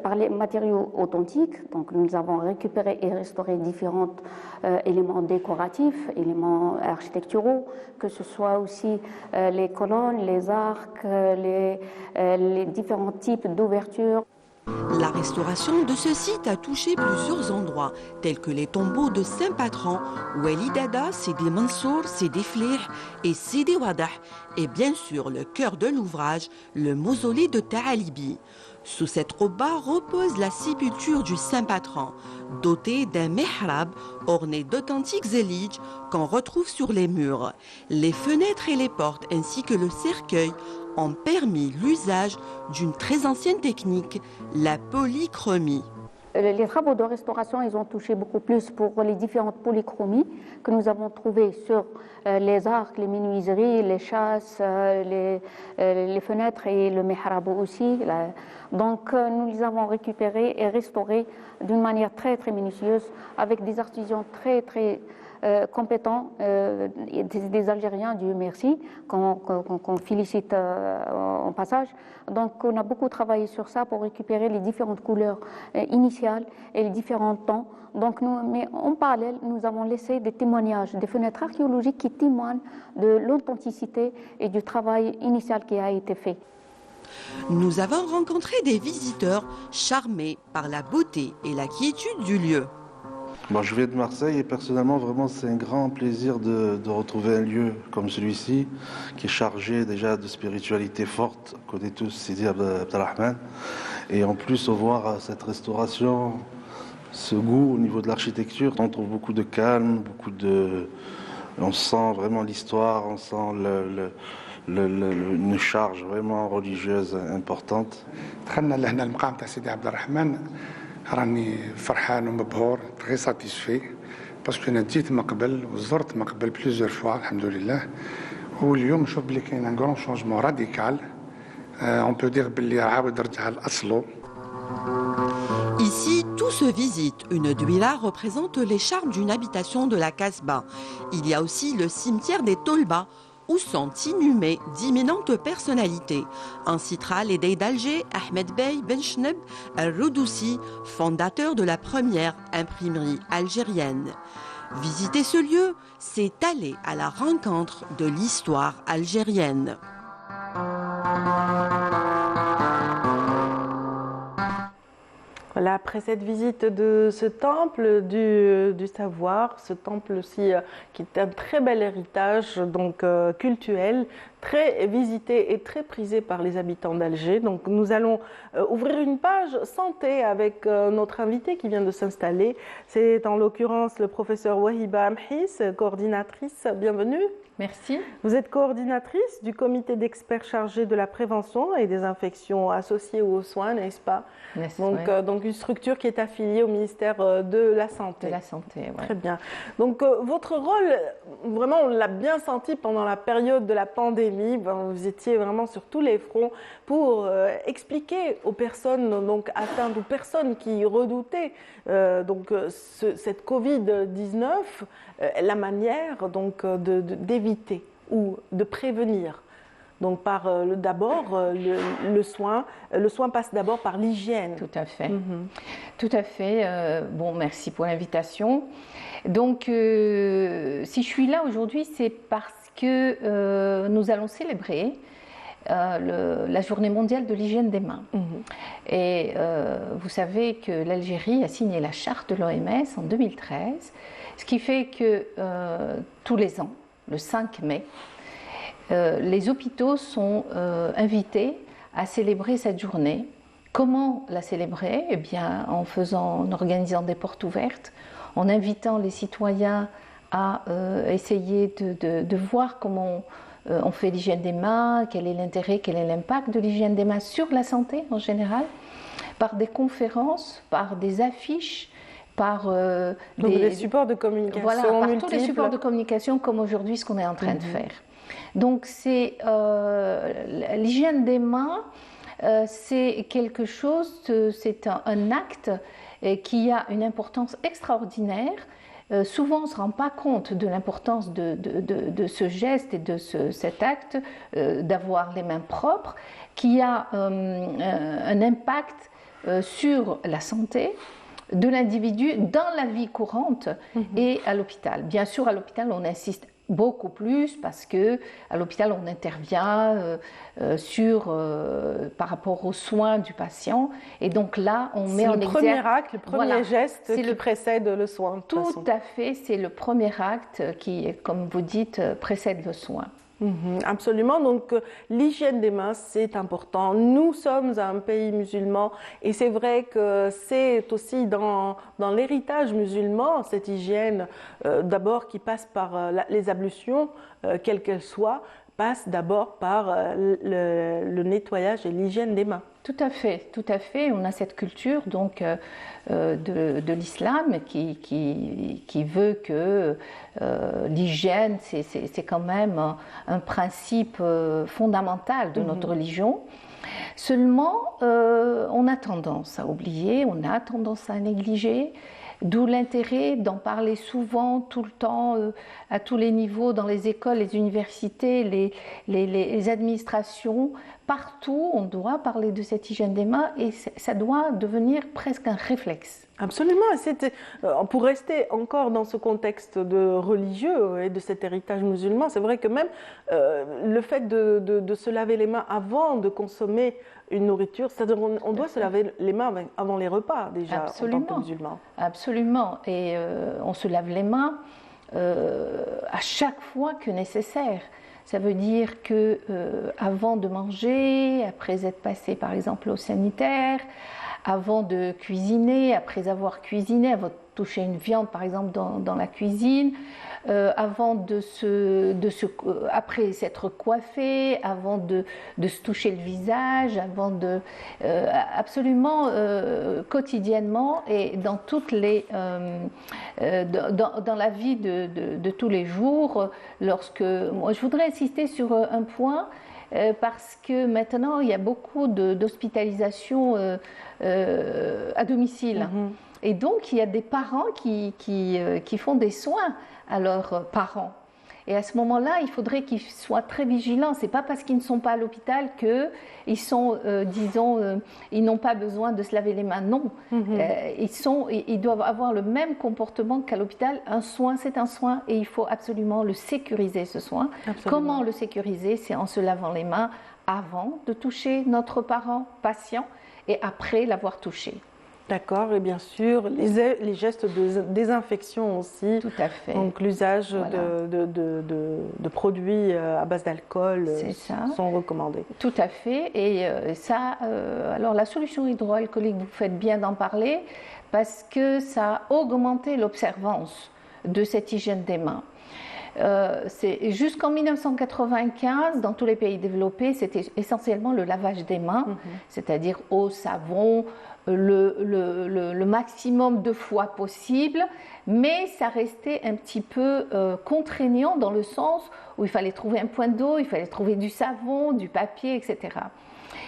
O: par les matériaux authentiques, donc nous avons récupéré et restauré différents éléments décoratifs, éléments architecturaux, que ce soit aussi les colonnes, les arcs, les différents types d'ouvertures.
N: La restauration de ce site a touché plusieurs endroits, tels que les tombeaux de Saint Patron, Wali Dada, Sidi Mansour, Sidi Flih et Sidi Wadah, et bien sûr le cœur de l'ouvrage, le mausolée de Taalibi. Sous cette roba repose la sépulture du Saint Patron, dotée d'un mihrab orné d'authentiques éliges qu'on retrouve sur les murs. Les fenêtres et les portes ainsi que le cercueil ont permis l'usage d'une très ancienne technique, la polychromie.
O: Les travaux de restauration, ils ont touché beaucoup plus pour les différentes polychromies que nous avons trouvées sur les arcs, les menuiseries, les chasses, les fenêtres et le mihrab aussi. Donc nous les avons récupérés et restaurés d'une manière très très minutieuse avec des artisans très très compétents, des Algériens, Dieu merci, qu'on félicite en passage. Donc on a beaucoup travaillé sur ça pour récupérer les différentes couleurs initiales et les différents tons. Donc mais en parallèle, nous avons laissé des témoignages, des fenêtres archéologiques qui témoignent de l'authenticité et du travail initial qui a été fait.
N: Nous avons rencontré des visiteurs charmés par la beauté et la quiétude du lieu.
P: Bon, je viens de Marseille et personnellement, vraiment, c'est un grand plaisir de retrouver un lieu comme celui-ci, qui est chargé déjà de spiritualité forte. On connaît tous Sidi Abdelrahman. Et en plus, voir cette restauration, ce goût au niveau de l'architecture, on trouve beaucoup de calme, on sent vraiment l'histoire, on sent une charge vraiment religieuse importante.
Q: راني فرحان ومبهور très satisfait parce que انا جيت من قبل وزرت من قبل plusieurs fois الحمد لله واليوم نشوف بلي كاين ان غران شونجمون راديكال on peut dire بلي عاود رجع لاصله.
N: Ici, tout se visite. Une douila représente les charmes d'une habitation de la Casbah. Il y a aussi le cimetière des Tolba, où sont inhumées d'imminentes personnalités. On citera les Dey d'Alger, Ahmed Bey Ben Chneb al-Roudoussi, fondateur de la première imprimerie algérienne. Visiter ce lieu, c'est aller à la rencontre de l'histoire algérienne.
A: Voilà, après cette visite de ce temple du savoir, ce temple aussi qui est un très bel héritage donc cultuel, très visité et très prisé par les habitants d'Alger. Donc nous allons ouvrir une page santé avec notre invité qui vient de s'installer. C'est en l'occurrence le professeur Wahiba Amhis, coordinatrice. Bienvenue.
R: Merci.
A: Vous êtes coordinatrice du comité d'experts chargé de la prévention et des infections associées aux soins, n'est-ce pas? Donc une structure qui est affiliée au ministère de la Santé.
R: De la Santé, oui.
A: Très bien. Donc votre rôle, vraiment, on l'a bien senti pendant la période de la pandémie. Vous étiez vraiment sur tous les fronts pour expliquer aux personnes donc atteintes, aux personnes qui redoutaient cette Covid-19, la manière donc d'éviter ou de prévenir. Donc d'abord le soin passe d'abord par l'hygiène.
R: Tout à fait. Tout à fait. Merci pour l'invitation. Donc si je suis là aujourd'hui, c'est parce que nous allons célébrer la journée mondiale de l'hygiène des mains. Et vous savez que l'Algérie a signé la charte de l'OMS en 2013, ce qui fait que tous les ans, le 5 mai, les hôpitaux sont invités à célébrer cette journée. Comment la célébrer? Eh bien, en organisant des portes ouvertes, en invitant les citoyens à essayer de voir comment on fait l'hygiène des mains, quel est l'intérêt, quel est l'impact de l'hygiène des mains sur la santé en général, par des conférences, par des affiches, par
A: des supports de communication.
R: Voilà, par tous les supports de communication comme aujourd'hui ce qu'on est en train de faire. Donc c'est l'hygiène des mains, c'est quelque chose, c'est un acte qui a une importance extraordinaire. Souvent, on ne se rend pas compte de l'importance de ce geste et de cet acte, d'avoir les mains propres, qui a un impact sur la santé de l'individu dans la vie courante et à l'hôpital. Bien sûr, à l'hôpital, on insiste beaucoup plus parce que à l'hôpital on intervient par rapport aux soins du patient et donc là on met en exergue.
A: C'est le premier acte, le premier geste qui précède le soin.
R: Tout à fait, c'est le premier acte qui, comme vous dites, précède le soin.
A: Absolument, donc l'hygiène des mains c'est important. Nous sommes un pays musulman et c'est vrai que c'est aussi dans l'héritage musulman cette hygiène d'abord qui passe par les ablutions, quelles qu'elles soient, passe d'abord par le nettoyage et l'hygiène des mains.
R: Tout à fait. On a cette culture donc de l'islam qui veut que l'hygiène c'est quand même un principe fondamental de notre religion. Seulement, on a tendance à oublier, on a tendance à négliger. D'où l'intérêt d'en parler souvent, tout le temps, à tous les niveaux, dans les écoles, les universités, les administrations. Partout, on doit parler de cette hygiène des mains et ça doit devenir presque un réflexe.
A: Absolument. Pour rester encore dans ce contexte de religieux et de cet héritage musulman, c'est vrai que même le fait de se laver les mains avant de consommer une nourriture, c'est-à-dire on doit se laver les mains avant les repas déjà.
R: Absolument.
A: En tant que musulman.
R: Absolument. Et on se lave les mains à chaque fois que nécessaire. Ça veut dire que avant de manger, après être passé par exemple au sanitaire, avant de cuisiner, après avoir cuisiné, avant de toucher une viande par exemple dans la cuisine, après s'être coiffé, avant de se toucher le visage, avant de absolument quotidiennement et dans toutes les dans la vie de tous les jours. Moi, je voudrais insister sur un point. Parce que maintenant, il y a beaucoup d'hospitalisation à domicile. Et donc, il y a des parents qui font des soins à leurs parents. Et à ce moment-là, il faudrait qu'ils soient très vigilants. Ce n'est pas parce qu'ils ne sont pas à l'hôpital qu'ils sont, ils n'ont pas besoin de se laver les mains. Non, ils doivent avoir le même comportement qu'à l'hôpital. Un soin, c'est un soin et il faut absolument le sécuriser, ce soin. Absolument. Comment le sécuriser? C'est en se lavant les mains avant de toucher notre parent patient et après l'avoir touché.
A: D'accord, et bien sûr, les gestes de désinfection aussi.
R: Tout à fait.
A: Donc l'usage de produits à base d'alcool sont recommandés.
R: Tout à fait. Et alors la solution hydroalcoolique, vous faites bien d'en parler, parce que ça a augmenté l'observance de cette hygiène des mains. Jusqu'en 1995, dans tous les pays développés, c'était essentiellement le lavage des mains, c'est-à-dire eau, savon, le maximum de fois possible, mais ça restait un petit peu contraignant dans le sens où il fallait trouver un point d'eau, il fallait trouver du savon, du papier, etc.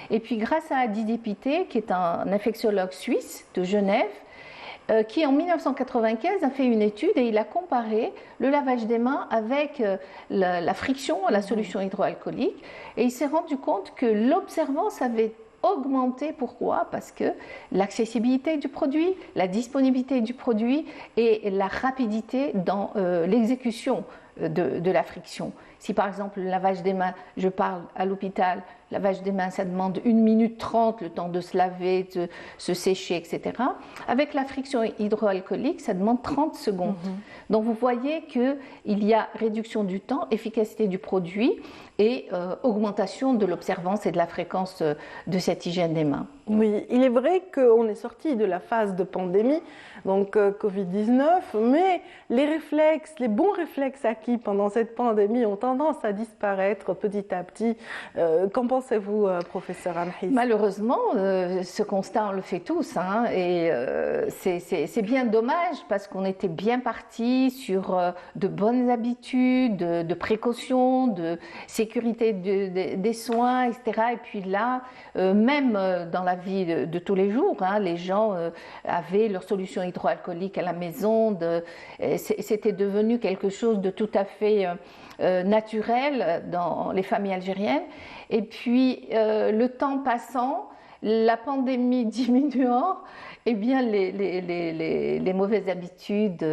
R: Et puis grâce à Didier Pittet, qui est un infectiologue suisse de Genève, qui en 1995 a fait une étude et il a comparé le lavage des mains avec la friction, la solution hydroalcoolique, et il s'est rendu compte que l'observance avait augmenté. Pourquoi? Parce que l'accessibilité du produit, la disponibilité du produit et la rapidité dans l'exécution de la friction. Si par exemple le lavage des mains, je parle à l'hôpital, lavage des mains ça demande 1 minute 30, le temps de se laver, de se sécher, etc. Avec la friction hydroalcoolique, ça demande 30 secondes. Donc vous voyez qu'il y a réduction du temps, efficacité du produit et augmentation de l'observance et de la fréquence de cette hygiène des mains.
A: Oui, il est vrai qu'on est sorti de la phase de pandémie, donc Covid-19, mais les bons réflexes acquis pendant cette pandémie ont tendance à disparaître petit à petit. Qu'en pensez-vous, professeur Amhis?
R: Malheureusement, ce constat, on le fait tous, hein, et c'est bien dommage parce qu'on était bien parti sur de bonnes habitudes, de précautions, de sécurité des soins, etc. Et puis là, même dans la vie de tous les jours, hein, les gens avaient leur solution hydroalcoolique à la maison, c'était devenu quelque chose de tout à fait naturel dans les familles algériennes. Et puis le temps passant, la pandémie diminuant, eh bien les mauvaises habitudes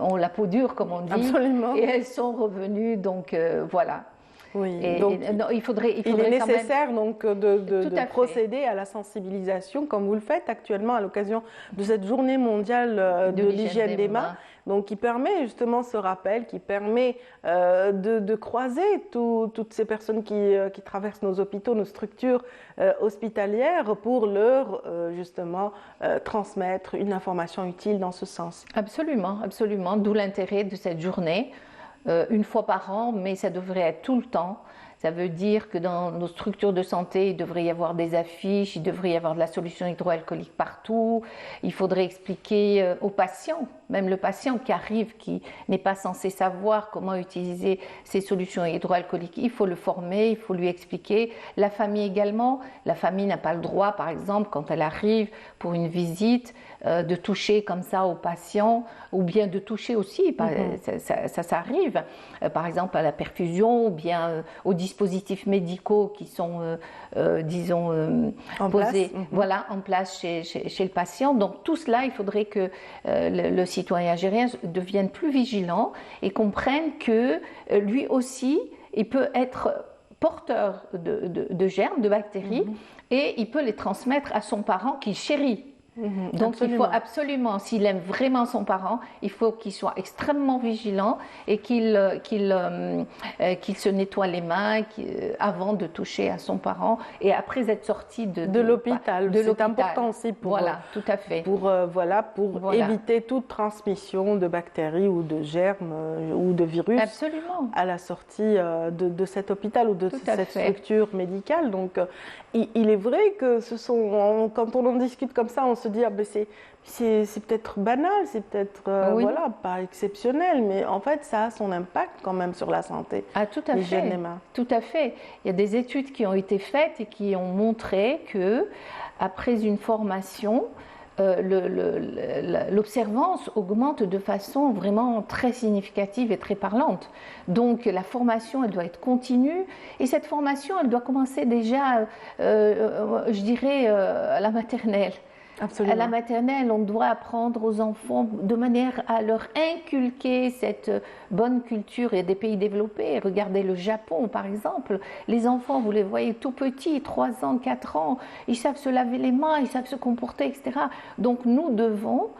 R: ont la peau dure, comme on dit.
A: Absolument.
R: Et elles sont revenues, donc voilà.
A: Oui,
R: il
A: est nécessaire donc de procéder à la sensibilisation comme vous le faites actuellement à l'occasion de cette journée mondiale de l'hygiène des mains. Donc qui permet justement ce rappel, qui permet de croiser toutes ces personnes qui traversent nos hôpitaux, nos structures hospitalières pour leur justement transmettre une information utile dans ce sens.
R: Absolument, absolument, d'où l'intérêt de cette journée. Une fois par an, mais ça devrait être tout le temps. Ça veut dire que dans nos structures de santé, il devrait y avoir des affiches, il devrait y avoir de la solution hydroalcoolique partout. Il faudrait expliquer aux patients, même le patient qui arrive, qui n'est pas censé savoir comment utiliser ces solutions hydroalcooliques, il faut le former, il faut lui expliquer. La famille également. La famille n'a pas le droit, par exemple, quand elle arrive pour une visite, de toucher comme ça au patient, ou bien de toucher aussi, ça arrive, par exemple à la perfusion, ou bien aux dispositifs médicaux qui sont, disons, posés en place chez le patient. Donc tout cela, il faudrait que le citoyen algérien devienne plus vigilant et comprenne que lui aussi, il peut être porteur de germes, de bactéries, et il peut les transmettre à son parent qu'il chérit. Donc il faut absolument, s'il aime vraiment son parent, il faut qu'il soit extrêmement vigilant et qu'il se nettoie les mains avant de toucher à son parent et après être sorti de
A: l'hôpital. C'est important aussi pour,
R: tout à fait.
A: pour éviter toute transmission de bactéries ou de germes ou de virus à la sortie de cet hôpital ou de cette structure médicale. Donc il est vrai que quand on en discute comme ça, on se dit c'est peut-être banal, c'est peut-être pas exceptionnel, mais en fait ça a son impact quand même sur la santé.
R: Tout à fait. Tout à fait. Il y a des études qui ont été faites et qui ont montré que après une formation, l'observance augmente de façon vraiment très significative et très parlante. Donc la formation, elle doit être continue et cette formation, elle doit commencer déjà, je dirais, à la maternelle.
A: Absolument.
R: À la maternelle, on doit apprendre aux enfants de manière à leur inculquer cette bonne culture. Il y a des pays développés, regardez le Japon par exemple, les enfants, vous les voyez tout petits, 3 ans, 4 ans, ils savent se laver les mains, ils savent se comporter, etc. Donc nous devons,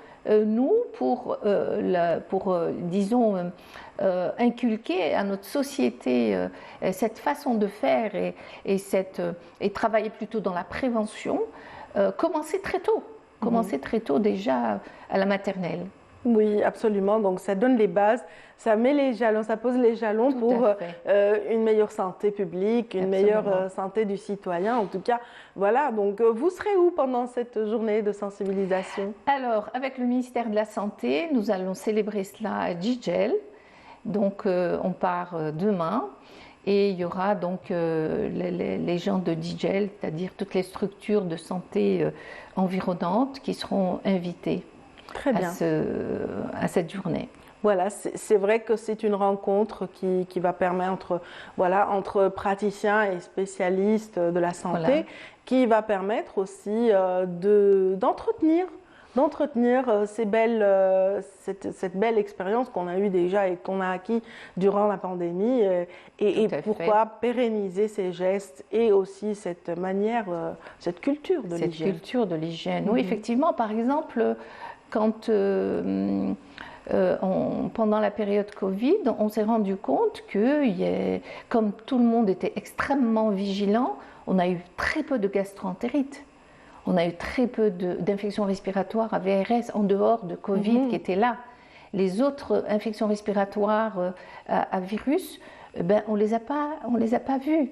R: disons, inculquer à notre société cette façon de faire et travailler plutôt dans la prévention, commencer très tôt déjà à la maternelle.
A: Oui, absolument. Donc ça donne les bases, ça met les jalons, ça pose les jalons pour une meilleure santé publique, une meilleure santé du citoyen. En tout cas, voilà. Donc vous serez où pendant cette journée de sensibilisation?
R: Alors, avec le ministère de la Santé, nous allons célébrer cela à Jijel. Donc on part demain. Et il y aura donc les gens de Jijel, c'est-à-dire toutes les structures de santé environnantes qui seront invitées à cette journée.
A: Voilà, c'est vrai que c'est une rencontre qui va permettre, entre praticiens et spécialistes de la santé, qui va permettre aussi d'entretenir cette belle expérience qu'on a eue déjà et qu'on a acquis durant la pandémie et pourquoi pérenniser ces gestes et aussi cette manière, cette culture de l'hygiène.
R: Cette culture de l'hygiène. Oui, effectivement, par exemple, quand pendant la période Covid, on s'est rendu compte que, comme tout le monde était extrêmement vigilant, on a eu très peu de gastroentérite. On a eu très peu d'infections respiratoires à VRS en dehors de Covid qui étaient là. Les autres infections respiratoires à virus, on les a pas vues.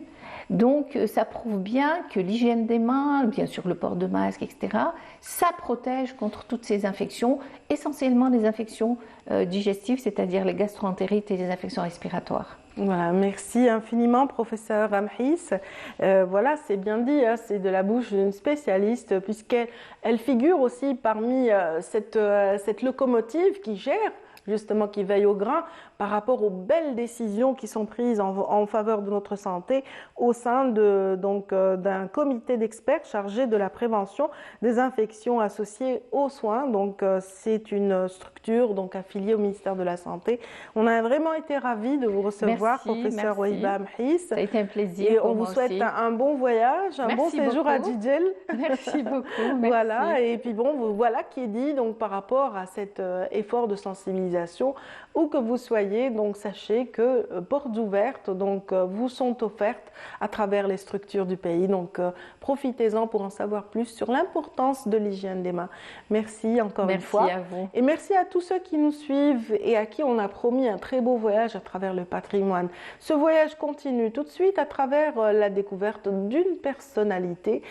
R: Donc ça prouve bien que l'hygiène des mains, bien sûr le port de masque, etc., ça protège contre toutes ces infections, essentiellement les infections digestives, c'est-à-dire les gastroentérites et les infections respiratoires.
A: Voilà, merci infiniment, professeur Ramhis. Voilà, c'est bien dit, c'est de la bouche d'une spécialiste, puisqu'elle figure aussi parmi cette locomotive qui gère, justement, qui veille au grain par rapport aux belles décisions qui sont prises en faveur de notre santé au sein d'un comité d'experts chargé de la prévention des infections associées aux soins. Donc c'est une structure affiliée au ministère de la Santé. On a vraiment été ravis de vous recevoir, professeur Wahiba Amhis.
R: Ça a été un plaisir.
A: Et on vous souhaite un bon voyage, un bon séjour à Jijel.
R: Merci beaucoup. Merci.
A: Voilà, et puis voilà qui est dit par rapport à cet effort de sensibilisation, où que vous soyez. Donc sachez que portes ouvertes vous sont offertes à travers les structures du pays. Donc profitez-en pour en savoir plus sur l'importance de l'hygiène des mains. Merci encore une fois.
R: Merci à vous.
A: Et merci à tous ceux qui nous suivent et à qui on a promis un très beau voyage à travers le patrimoine. Ce voyage continue tout de suite à travers la découverte d'une personnalité,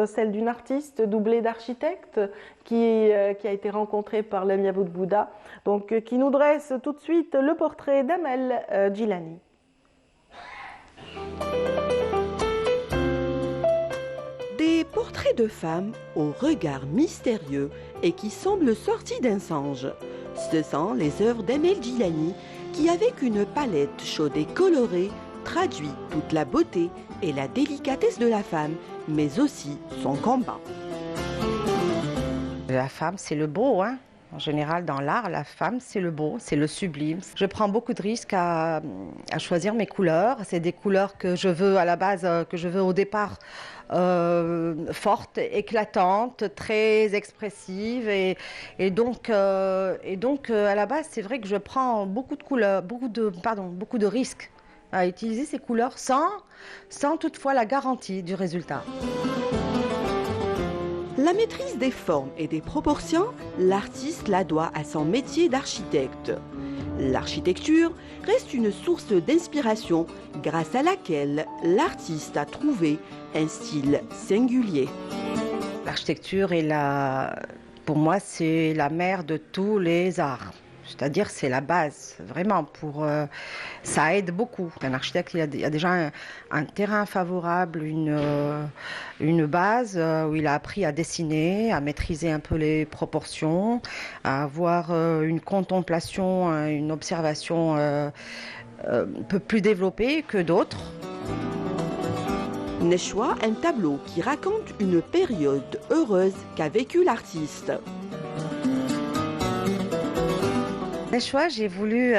A: celle d'une artiste doublée d'architecte qui a été rencontrée par l'Amia Bouddha, qui nous dresse tout de suite le portrait d'Amel Djilani.
N: Des portraits de femmes au regard mystérieux et qui semblent sortis d'un songe. Ce sont les œuvres d'Amel Djilani qui, avec une palette chaude et colorée, traduit toute la beauté et la délicatesse de la femme, mais aussi son combat.
S: La femme, c'est le beau, hein. En général, dans l'art, la femme, c'est le beau, c'est le sublime. Je prends beaucoup de risques à choisir mes couleurs. C'est des couleurs que je veux à la base, que je veux au départ fortes, éclatantes, très expressives. Et donc, à la base, c'est vrai que je prends beaucoup de couleurs, beaucoup de risques à utiliser ces couleurs sans toutefois la garantie du résultat.
N: La maîtrise des formes et des proportions, l'artiste la doit à son métier d'architecte. L'architecture reste une source d'inspiration grâce à laquelle l'artiste a trouvé un style singulier.
S: L'architecture pour moi, c'est la mère de tous les arts. C'est-à-dire, c'est la base, vraiment. Ça aide beaucoup. Un architecte, il a déjà un terrain favorable, une base où il a appris à dessiner, à maîtriser un peu les proportions, à avoir une contemplation, une observation un peu plus développée que d'autres.
N: Neshwa, un tableau qui raconte une période heureuse qu'a vécue l'artiste.
S: Neshwa, j'ai voulu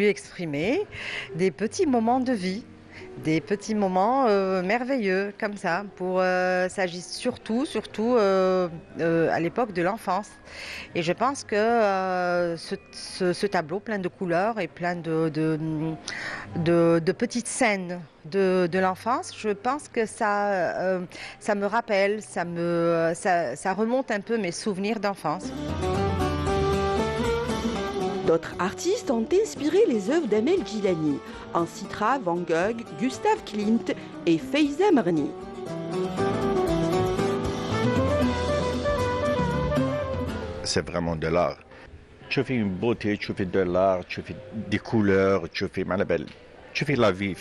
S: exprimer des petits moments de vie, des petits moments merveilleux comme ça, pour s'agir surtout à l'époque de l'enfance. Et je pense que ce tableau plein de couleurs et plein de petites scènes de l'enfance, je pense que ça me rappelle, ça remonte un peu mes souvenirs d'enfance.
N: D'autres artistes ont inspiré les œuvres d'Amel Gilani. En citera Van Gogh, Gustav Klimt et Faiza Marni.
T: C'est vraiment de l'art. Tu fais une beauté, tu fais de l'art, tu fais des couleurs, tu fais la vie.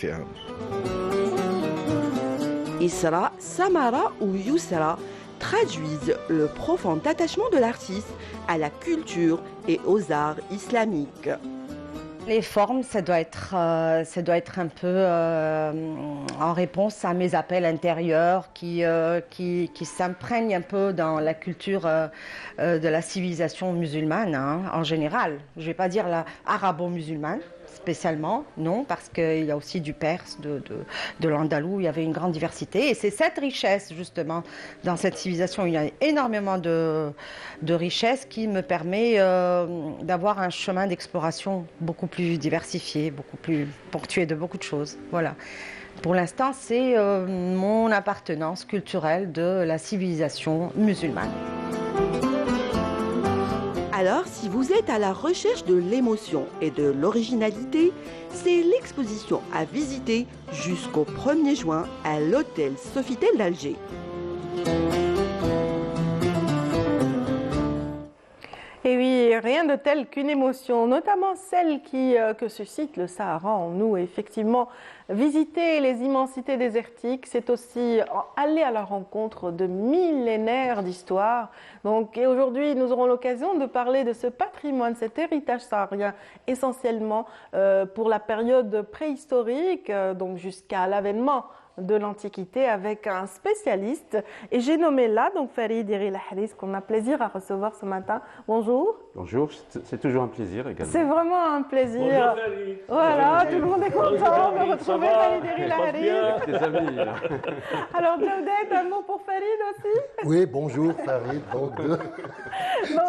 N: Isra, Samara ou Yousra traduisent le profond attachement de l'artiste à la culture et aux arts islamiques.
S: Les formes, ça doit être un peu en réponse à mes appels intérieurs qui s'imprègnent un peu dans la culture de la civilisation musulmane en général. Je ne vais pas dire la arabo-musulmane spécialement, non, parce qu'il y a aussi du perse, de l'andalou, il y avait une grande diversité. Et c'est cette richesse, justement, dans cette civilisation, il y a énormément de richesse qui me permet d'avoir un chemin d'exploration beaucoup plus diversifié, beaucoup plus ponctué de beaucoup de choses. Voilà. Pour l'instant, c'est mon appartenance culturelle de la civilisation musulmane.
N: Alors, si vous êtes à la recherche de l'émotion et de l'originalité, c'est l'exposition à visiter jusqu'au 1er juin à l'hôtel Sofitel d'Alger.
A: Et oui, rien de tel qu'une émotion, notamment celle que suscite le Sahara en nous. Et effectivement, visiter les immensités désertiques, c'est aussi aller à la rencontre de millénaires d'histoire. Et aujourd'hui, nous aurons l'occasion de parler de ce patrimoine, cet héritage saharien, essentiellement pour la période préhistorique, donc jusqu'à l'avènement de l'Antiquité, avec un spécialiste. Et j'ai nommé là, Farid Lahris, qu'on a plaisir à recevoir ce matin. Bonjour.
U: Bonjour, c'est toujours un plaisir également.
A: C'est vraiment un plaisir.
U: Bonjour Farid.
A: Voilà,
U: Bonjour,
A: tout le monde est content de retrouver Farid Lahris.
U: Tes amis.
A: Alors, Jawdet, un mot pour Farid aussi?
V: Oui, bonjour Farid.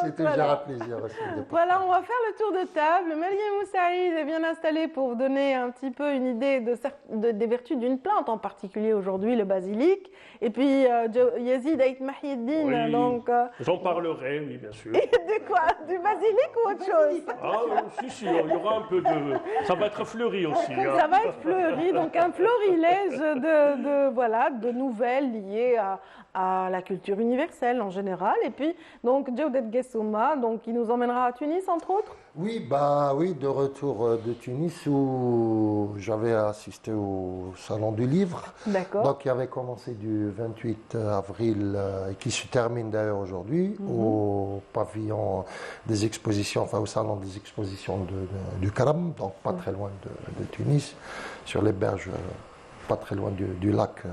V: C'est toujours un plaisir aussi.
A: Voilà, on va faire le tour de table. Mariam Moussaïd est bien installée pour vous donner un petit peu une idée des vertus d'une plante en particulier aujourd'hui, le basilic. Et puis Yazid Aït Mahieddine.
W: Oui, j'en parlerai, oui, bien sûr.
A: Et de quoi? Du basilic ou autre chose?
W: Ah, si, il y aura un peu de... Ça va être fleuri aussi.
A: Ça va être fleuri, donc un florilège de nouvelles liées à la culture universelle en général. Et puis, donc, Jawdet Gessouma, qui nous emmènera à Tunis, entre autres.
V: Oui, de retour de Tunis où j'avais assisté au Salon du Livre.
A: D'accord.
V: Donc, qui avait commencé du 28 avril et qui se termine d'ailleurs aujourd'hui au pavillon des expositions, enfin au Salon des expositions du Karam, donc pas très loin de Tunis, sur les berges. Pas très loin du lac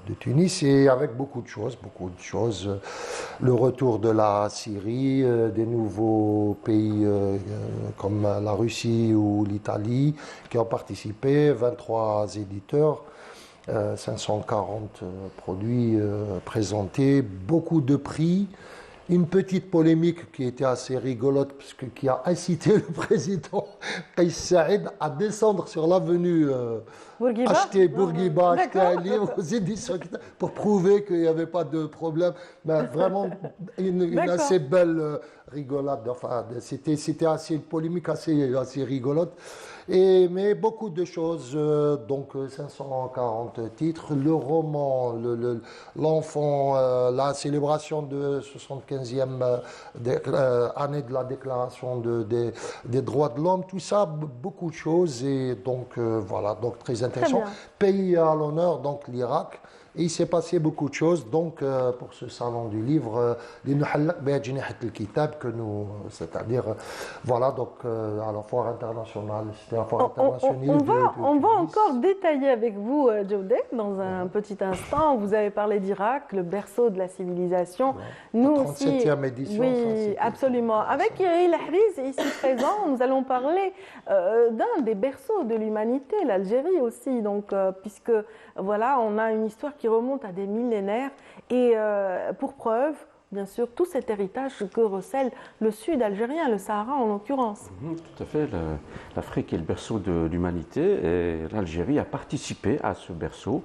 V: de Tunis, et avec beaucoup de choses. Le retour de la Syrie, des nouveaux pays comme la Russie ou l'Italie qui ont participé, 23 éditeurs, 540 produits présentés, beaucoup de prix. Une petite polémique qui était assez rigolote, qui a incité le président Kais Saïd à descendre sur l'avenue acheter un livre aux éditions pour prouver qu'il n'y avait pas de problème. Mais vraiment une assez belle rigolade. Enfin, c'était assez une polémique assez rigolote. Mais beaucoup de choses, donc 540 titres, le roman, l'enfant, la célébration de 75e année de la déclaration des droits de l'homme, tout ça, beaucoup de choses, et donc voilà, donc très intéressant. Pays à l'honneur, donc l'Irak, Et il s'est passé beaucoup de choses. Donc, pour ce salon du livre, c'est-à-dire, voilà, donc à la foire internationale, c'était la foire internationale.
A: On va encore détailler avec vous, Jodeh, dans un petit instant. Vous avez parlé d'Irak, le berceau de la civilisation. Nous
V: la
A: aussi.
V: 37e édition.
A: Oui, absolument. Avec Iril Hriz, ici présent, nous allons parler d'un des berceaux de l'humanité, l'Algérie aussi. Donc, puisque voilà, on a une histoire qui remonte à des millénaires et pour preuve, bien sûr, tout cet héritage que recèle le sud algérien, le Sahara en l'occurrence.
U: Tout à fait. L'Afrique est le berceau de l'humanité et l'Algérie a participé à ce berceau.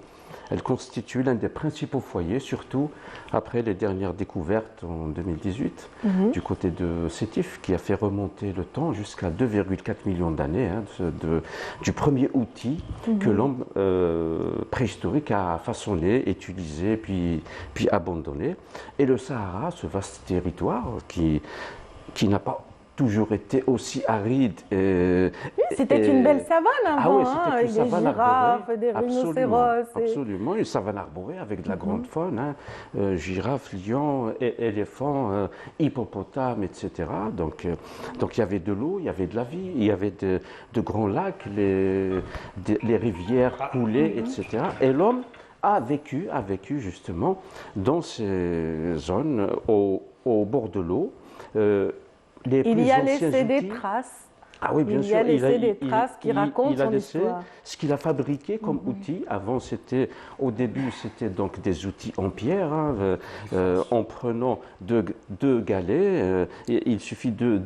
U: Elle constitue l'un des principaux foyers, surtout après les dernières découvertes en 2018 du côté de Sétif, qui a fait remonter le temps jusqu'à 2,4 millions d'années, du premier outil que l'homme préhistorique a façonné, utilisé, puis abandonné. Et le Sahara, ce vaste territoire qui n'a pas toujours été aussi aride.
A: C'était une belle savane avant, avec des girafes, des rhinocéros.
U: Absolument, une savane arborée avec de la grande faune, girafes, lions, éléphants, hippopotames, etc. Donc il y avait de l'eau, il y avait de la vie, il y avait de grands lacs, les rivières coulaient, etc. Et l'homme a vécu justement dans ces zones au bord de l'eau.
A: Il y a laissé des traces.
U: Ah oui, bien sûr.
A: Il y a laissé des traces qui racontent son histoire.
U: Ce qu'il a fabriqué comme outil. Avant, au début, c'était donc des outils en pierre, en prenant deux galets. Il suffit de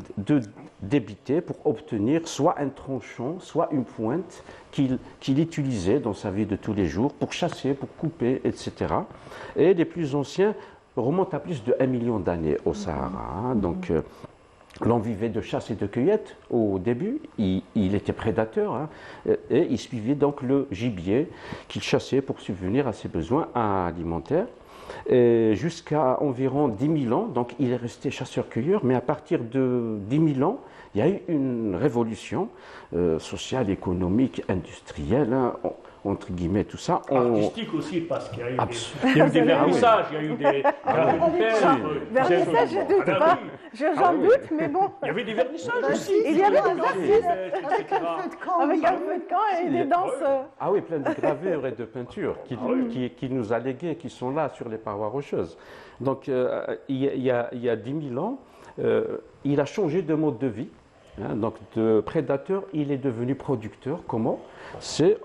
U: débiter pour obtenir soit un tranchant, soit une pointe qu'il utilisait dans sa vie de tous les jours pour chasser, pour couper, etc. Et les plus anciens remontent à plus de 1 million d'années au Sahara. Donc, l'homme vivait de chasse et de cueillette au début, il était prédateur et il suivait donc le gibier qu'il chassait pour subvenir à ses besoins alimentaires. Jusqu'à environ 10 000 ans, donc il est resté chasseur-cueilleur, mais à partir de 10 000 ans, il y a eu une révolution sociale, économique, industrielle, entre guillemets, tout ça.
W: Artistique aussi, parce qu'il y a eu des vernissages, il y a eu des
A: vernissages, je doute pas. J'en doute, mais bon.
W: Il y avait des vernissages aussi.
A: Il y avait des artistes avec un feu de camp et des danses.
U: Ah oui, plein de gravures et de peintures qui nous a léguées, qui sont là sur les parois rocheuses. Donc, il y a 10 000 ans, il a changé de mode de vie. Donc, de prédateur, il est devenu producteur. Comment? C'est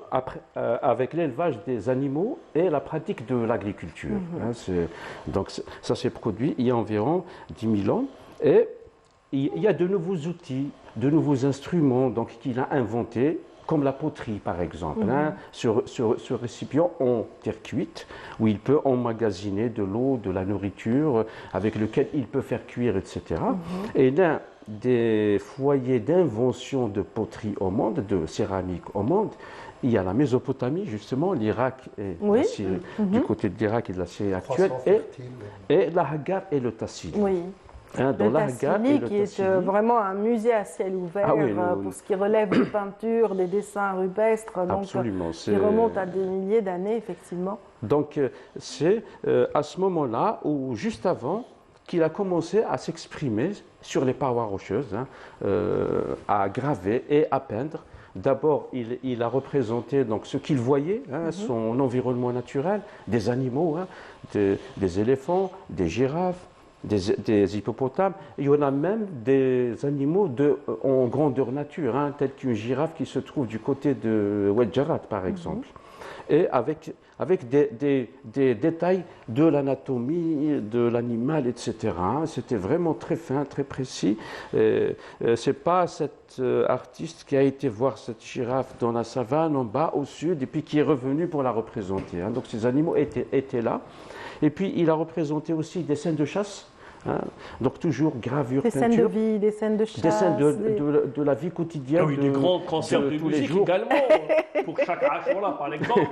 U: avec l'élevage des animaux et la pratique de l'agriculture. Donc, ça s'est produit il y a environ 10 000 ans. Et il y a de nouveaux outils, de nouveaux instruments qu'il a inventés, comme la poterie par exemple, ce récipient en terre cuite, où il peut emmagasiner de l'eau, de la nourriture, avec lequel il peut faire cuire, etc. Et l'un des foyers d'invention de poterie au monde, de céramique au monde, il y a la Mésopotamie, justement, l'Irak et la Syrie, du côté de l'Irak et de la Syrie actuelle, et la Hagar et le Tassili.
A: Dans le Tassili, qui est vraiment un musée à ciel ouvert pour ce qui relève des peintures, des dessins rupestres, qui remontent à des milliers d'années, effectivement.
U: Donc, c'est à ce moment-là, ou juste avant, qu'il a commencé à s'exprimer sur les parois rocheuses, à graver et à peindre. D'abord, il a représenté donc, ce qu'il voyait, son environnement naturel, des animaux, des éléphants, des girafes, des hippopotames. Il y en a même des animaux en grandeur nature, tels qu'une girafe qui se trouve du côté de Oued Jarrad, par exemple. Et avec des détails de l'anatomie de l'animal, etc. C'était vraiment très fin, très précis. C'est pas cet artiste qui a été voir cette girafe dans la savane, en bas, au sud, et puis qui est revenu pour la représenter. Donc ces animaux étaient là. Et puis il a représenté aussi des scènes de chasse, hein. Donc toujours gravure,
A: Des scènes de
U: peinture.
A: vie, des scènes de chasse.
U: Des scènes de la vie quotidienne.
W: Ah oui, des grands concerts de
U: tous les
W: musique
U: jours.
W: également, pour chaque Ashura, par exemple,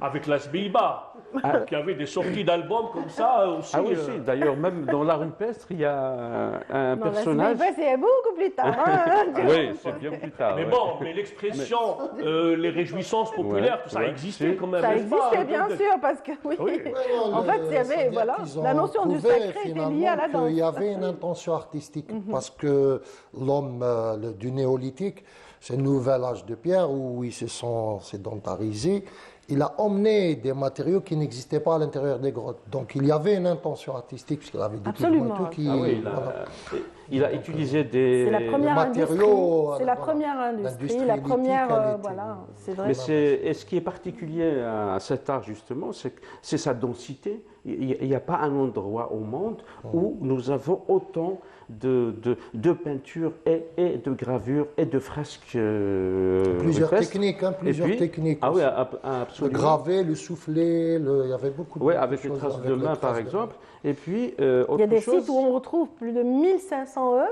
W: avec la Sbiba, qui avait des sorties d'albums comme ça aussi.
U: Ah oui, si. D'ailleurs, même dans l'art rupestre, il y a un
A: Non,
U: personnage.
A: c'est beaucoup plus tard. hein.
U: Oui, c'est bien plus tard.
W: Mais
U: ouais.
W: bon, mais l'expression, les réjouissances populaires, tout ça
U: ouais,
W: existait
U: si.
W: quand même.
A: Ça
W: n'est-ce pas,
A: existait bien sûr parce que oui. En fait, il y avait voilà, la notion du sacré était liée à la danse.
V: Il y avait une intention artistique parce que l'homme du néolithique, c'est le nouvel âge de pierre où ils se sont sédentarisés. Il a emmené des matériaux qui n'existaient pas à l'intérieur des grottes. Donc il y avait une intention artistique puisqu'il avait des
A: Absolument.
V: tout qui.
U: Ah oui, il a utilisé des
A: C'est la première
V: matériaux,
A: industrie. C'est la première industrie, la première. Voilà, c'est vrai.
U: Mais et ce qui est particulier à cet art, justement, c'est sa densité. Il n'y a pas un endroit au monde où nous avons autant de peintures et de gravures et de fresques.
V: Plusieurs
U: rupestres.
V: techniques, plusieurs techniques.
U: Ah oui,
V: aussi.
U: absolument.
V: Le gravé, le soufflé, il y avait beaucoup de
U: Oui,
V: choses.
U: avec les traces de main, par exemple. Et puis,
A: il y a des sites où on retrouve plus de 1500 œuvres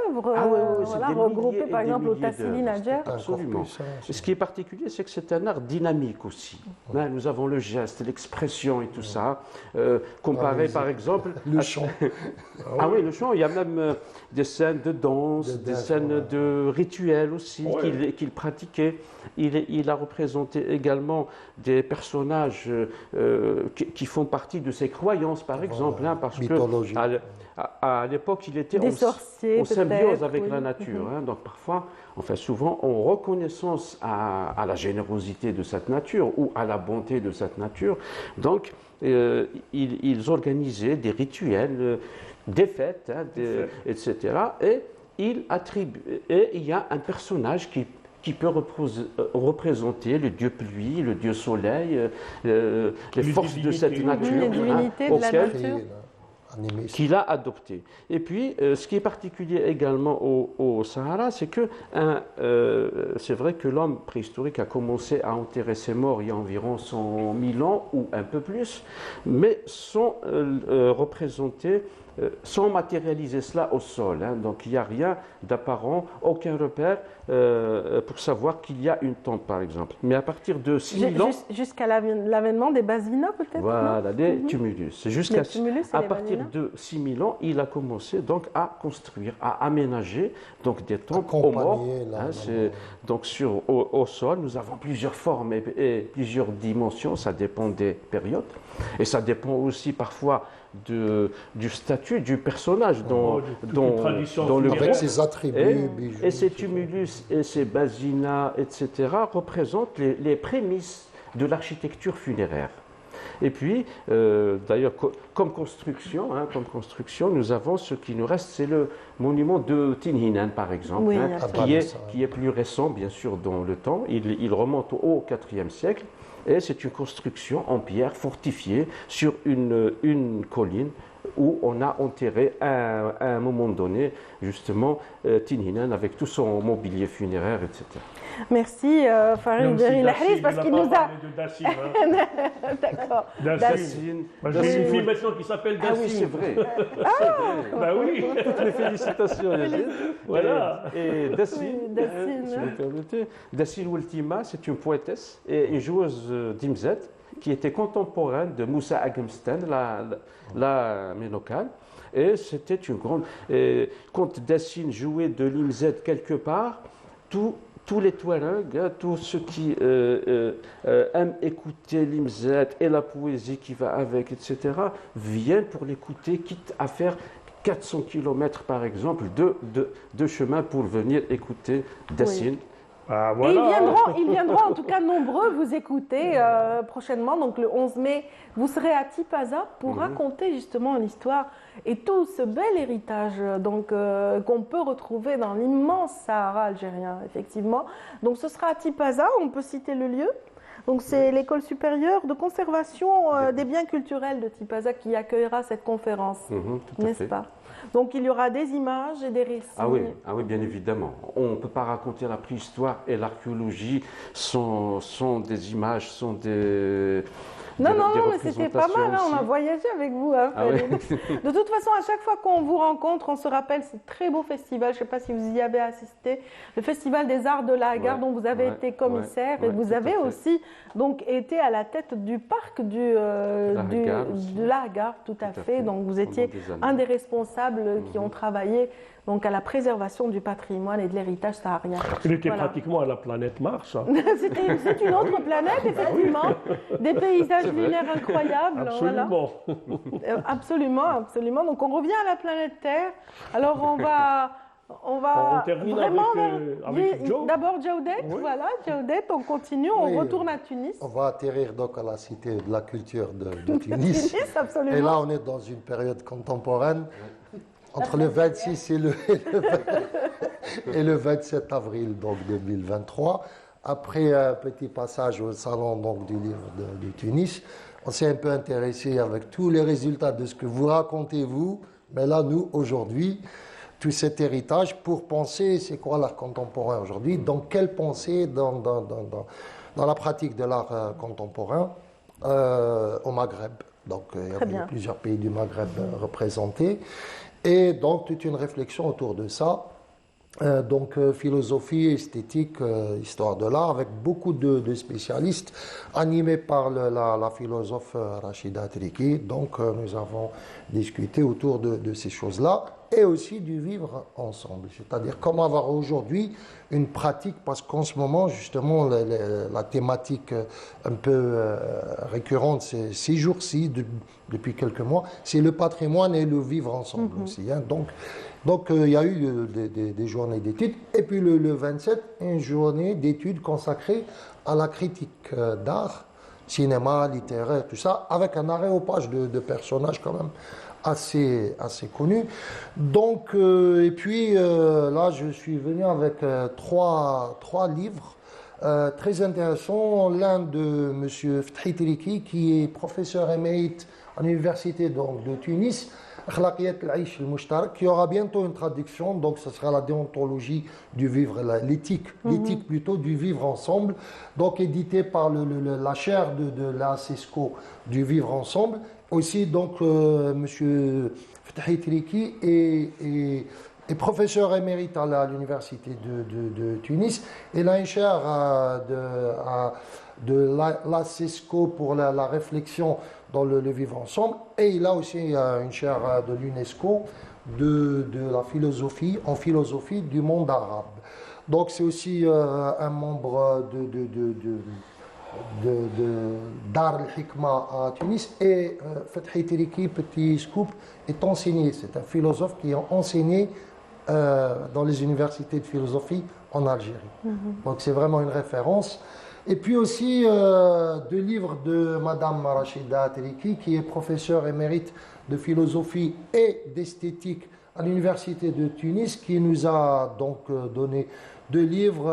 A: voilà, regroupées, par exemple, au Tassili Nadjer.
U: Absolument. Et ce qui est particulier, c'est que c'est un art dynamique aussi. Hein, nous avons le geste, l'expression et tout ça. Comparé, par exemple...
V: Le chant.
U: Ah oui, le chant. Il y a même des scènes de danse, des scènes de rituels aussi qu'il pratiquait. Il a représenté également des personnages qui font partie de ses croyances, par exemple, hein, parce que à l'époque, il était en symbiose avec la nature. Hein, donc parfois, enfin souvent, en reconnaissance à la générosité de cette nature ou à la bonté de cette nature. Donc, ils organisaient des rituels, des fêtes, hein, etc. Et il y a un personnage qui peut représenter le dieu pluie, le dieu soleil, les forces de cette nature,
A: les divinités de la nature.
U: Qu'il a adopté. Et puis, ce qui est particulier également au Sahara, c'est que c'est vrai que l'homme préhistorique a commencé à enterrer ses morts il y a environ 100 000 ans ou un peu plus, mais sans représenter, sans matérialiser cela au sol. Hein. Donc, il n'y a rien d'apparent, aucun repère pour savoir qu'il y a une tombe, par exemple. Mais à partir de 6 000 ans...
A: Jusqu'à l'avènement des basinas, peut-être.
U: Voilà, des tumulus. À partir de 6 000 ans, il a commencé donc à construire, à aménager donc des tombes aux morts. Donc au sol, nous avons plusieurs formes et plusieurs dimensions. Ça dépend des périodes et ça dépend aussi parfois du statut du personnage dans le groupe.
V: Avec ses attributs,
U: et ces tumulus et ces basinas, etc., représentent les prémices de l'architecture funéraire. Et puis, d'ailleurs, comme construction, nous avons ce qui nous reste, c'est le monument de Tinhinan, par exemple,
A: oui,
U: qui est plus récent, bien sûr, dans le temps. Il remonte au IVe siècle. Et c'est une construction en pierre fortifiée sur une colline où on a enterré à un moment donné, justement, Tinhinan avec tout son mobilier funéraire, etc.
A: Merci Farid Lahriz parce qu'il nous a...
W: Dassine, hein.
A: D'accord.
W: Dassine. J'ai une fille maintenant qui s'appelle Dassine.
U: Ah oui, c'est vrai.
W: Bah oui.
U: Toutes mes félicitations, Yazid.
W: Voilà.
U: Et Dassine,
A: Dassine,
U: si vous permettez, Dassine Weltima, c'est une poétesse et une joueuse d'Imzet qui était contemporaine de Moussa Agemstan, la Ménocale. Et c'était une grande... quand Dassine jouait de l'Imzet quelque part, tous les Touaregs, tous ceux qui aiment écouter l'Imzet et la poésie qui va avec, etc., viennent pour l'écouter, quitte à faire 400 km, par exemple, de chemin pour venir écouter Dassine.
A: Oui. Ah, voilà. Et ils viendront en tout cas nombreux vous écouter prochainement, donc le 11 mai, vous serez à Tipaza pour raconter justement l'histoire et tout ce bel héritage qu'on peut retrouver dans l'immense Sahara algérien, effectivement. Donc ce sera à Tipaza, on peut citer le lieu. Donc c'est l'école supérieure de conservation des biens culturels de Tipaza qui accueillera cette conférence, n'est-ce pas ? Donc il y aura des images et des récits.
U: Ah oui, bien évidemment. On ne peut pas raconter la préhistoire et l'archéologie sont des images, sont des...
A: Non, mais c'était pas mal, on a voyagé avec vous. De toute façon, à chaque fois qu'on vous rencontre, on se rappelle ce très beau festival, je ne sais pas si vous y avez assisté, le Festival des Arts de la Gare, dont vous avez été commissaire, et vous avez aussi donc, été à la tête du parc de la Gare, tout à fait. Donc vous étiez un des responsables qui ont travaillé donc, à la préservation du patrimoine et de l'héritage saharien.
W: Il était pratiquement à la planète Mars.
A: C'est une autre planète, effectivement. Des paysages lunaires incroyables.
W: Absolument.
A: Voilà. Absolument. Donc on revient à la planète Terre. Alors on
W: termine
A: vraiment
W: avec Joe.
A: D'abord Jaudet, voilà, Jaudet, on continue, on retourne à Tunis.
V: On va atterrir donc à la cité de la culture de Tunis.
A: Absolument.
V: Et là, on est dans une période contemporaine. Entre le 26 et le 27 avril donc 2023, après un petit passage au salon donc, du livre de Tunis, on s'est un peu intéressé avec tous les résultats de ce que vous racontez vous, mais là nous aujourd'hui, tout cet héritage pour penser c'est quoi l'art contemporain aujourd'hui, dans quelle pensée dans la pratique de l'art contemporain au Maghreb. Donc il y avait plusieurs pays du Maghreb représentés. Et donc, toute une réflexion autour de ça. Philosophie, esthétique, histoire de l'art, avec beaucoup de spécialistes, animés par la philosophe Rachida Triki. Donc, nous avons discuté autour de ces choses-là et aussi du vivre ensemble. C'est-à-dire comment avoir aujourd'hui une pratique, parce qu'en ce moment, justement, la thématique un peu récurrente ces jours-ci, depuis quelques mois, c'est le patrimoine et le vivre ensemble aussi. Hein. Donc, il y a eu des journées d'études. Et puis le 27, une journée d'études consacrée à la critique d'art, cinéma, littéraire, tout ça, avec un aréopage de personnages quand même assez connus. Donc, et puis là, je suis venu avec trois livres très intéressants. L'un de M. Fethi Triki, qui est professeur émérite à l'université de Tunis, Akhlaqiyat al-Aish al-Mushtarak, qui aura bientôt une traduction, donc ce sera la déontologie du vivre, l'éthique plutôt du vivre ensemble, donc édité par la chaire de la CESCO du vivre ensemble. Aussi, donc, M. Fethi Triki est professeur émérite à l'université de Tunis. Il a une chaire de la CESCO pour la réflexion dans le vivre ensemble, et il a aussi une chaire de l'UNESCO de la philosophie, en philosophie du monde arabe. Donc c'est aussi un membre Dar al-Hikma à Tunis, et Fethi Triki, petit scoop, est enseigné. C'est un philosophe qui a enseigné dans les universités de philosophie en Algérie. Donc c'est vraiment une référence. Et puis aussi deux livres de Madame Rachida Triki, qui est professeure émérite de philosophie et d'esthétique à l'université de Tunis, qui nous a donc donné deux livres,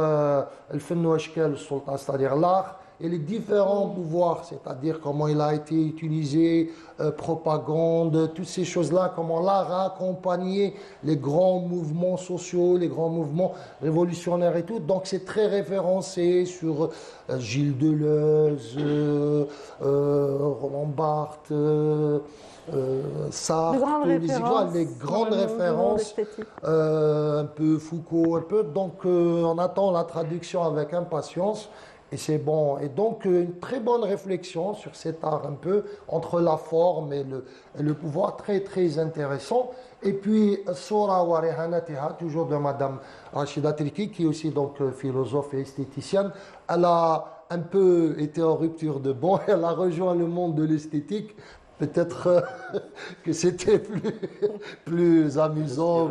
V: Al-Fann wa Ashkal al-Sultan, c'est-à-dire l'art et les différents pouvoirs, c'est-à-dire comment il a été utilisé, propagande, toutes ces choses-là, comment l'art a accompagné les grands mouvements sociaux, les grands mouvements révolutionnaires et tout. Donc c'est très référencé sur Gilles Deleuze, Roland Barthes, Sartre, les grandes références, un peu Foucault, un peu. Donc on attend la traduction avec impatience. Et c'est bon. Et donc, une très bonne réflexion sur cet art un peu, entre la forme et le pouvoir, très, très intéressant. Et puis, Sora wa Rehanatiha, toujours de Madame Rachida Triki, qui est aussi donc philosophe et esthéticienne. Elle a un peu été en rupture de banc, elle a rejoint le monde de l'esthétique. Peut-être que c'était plus amusant,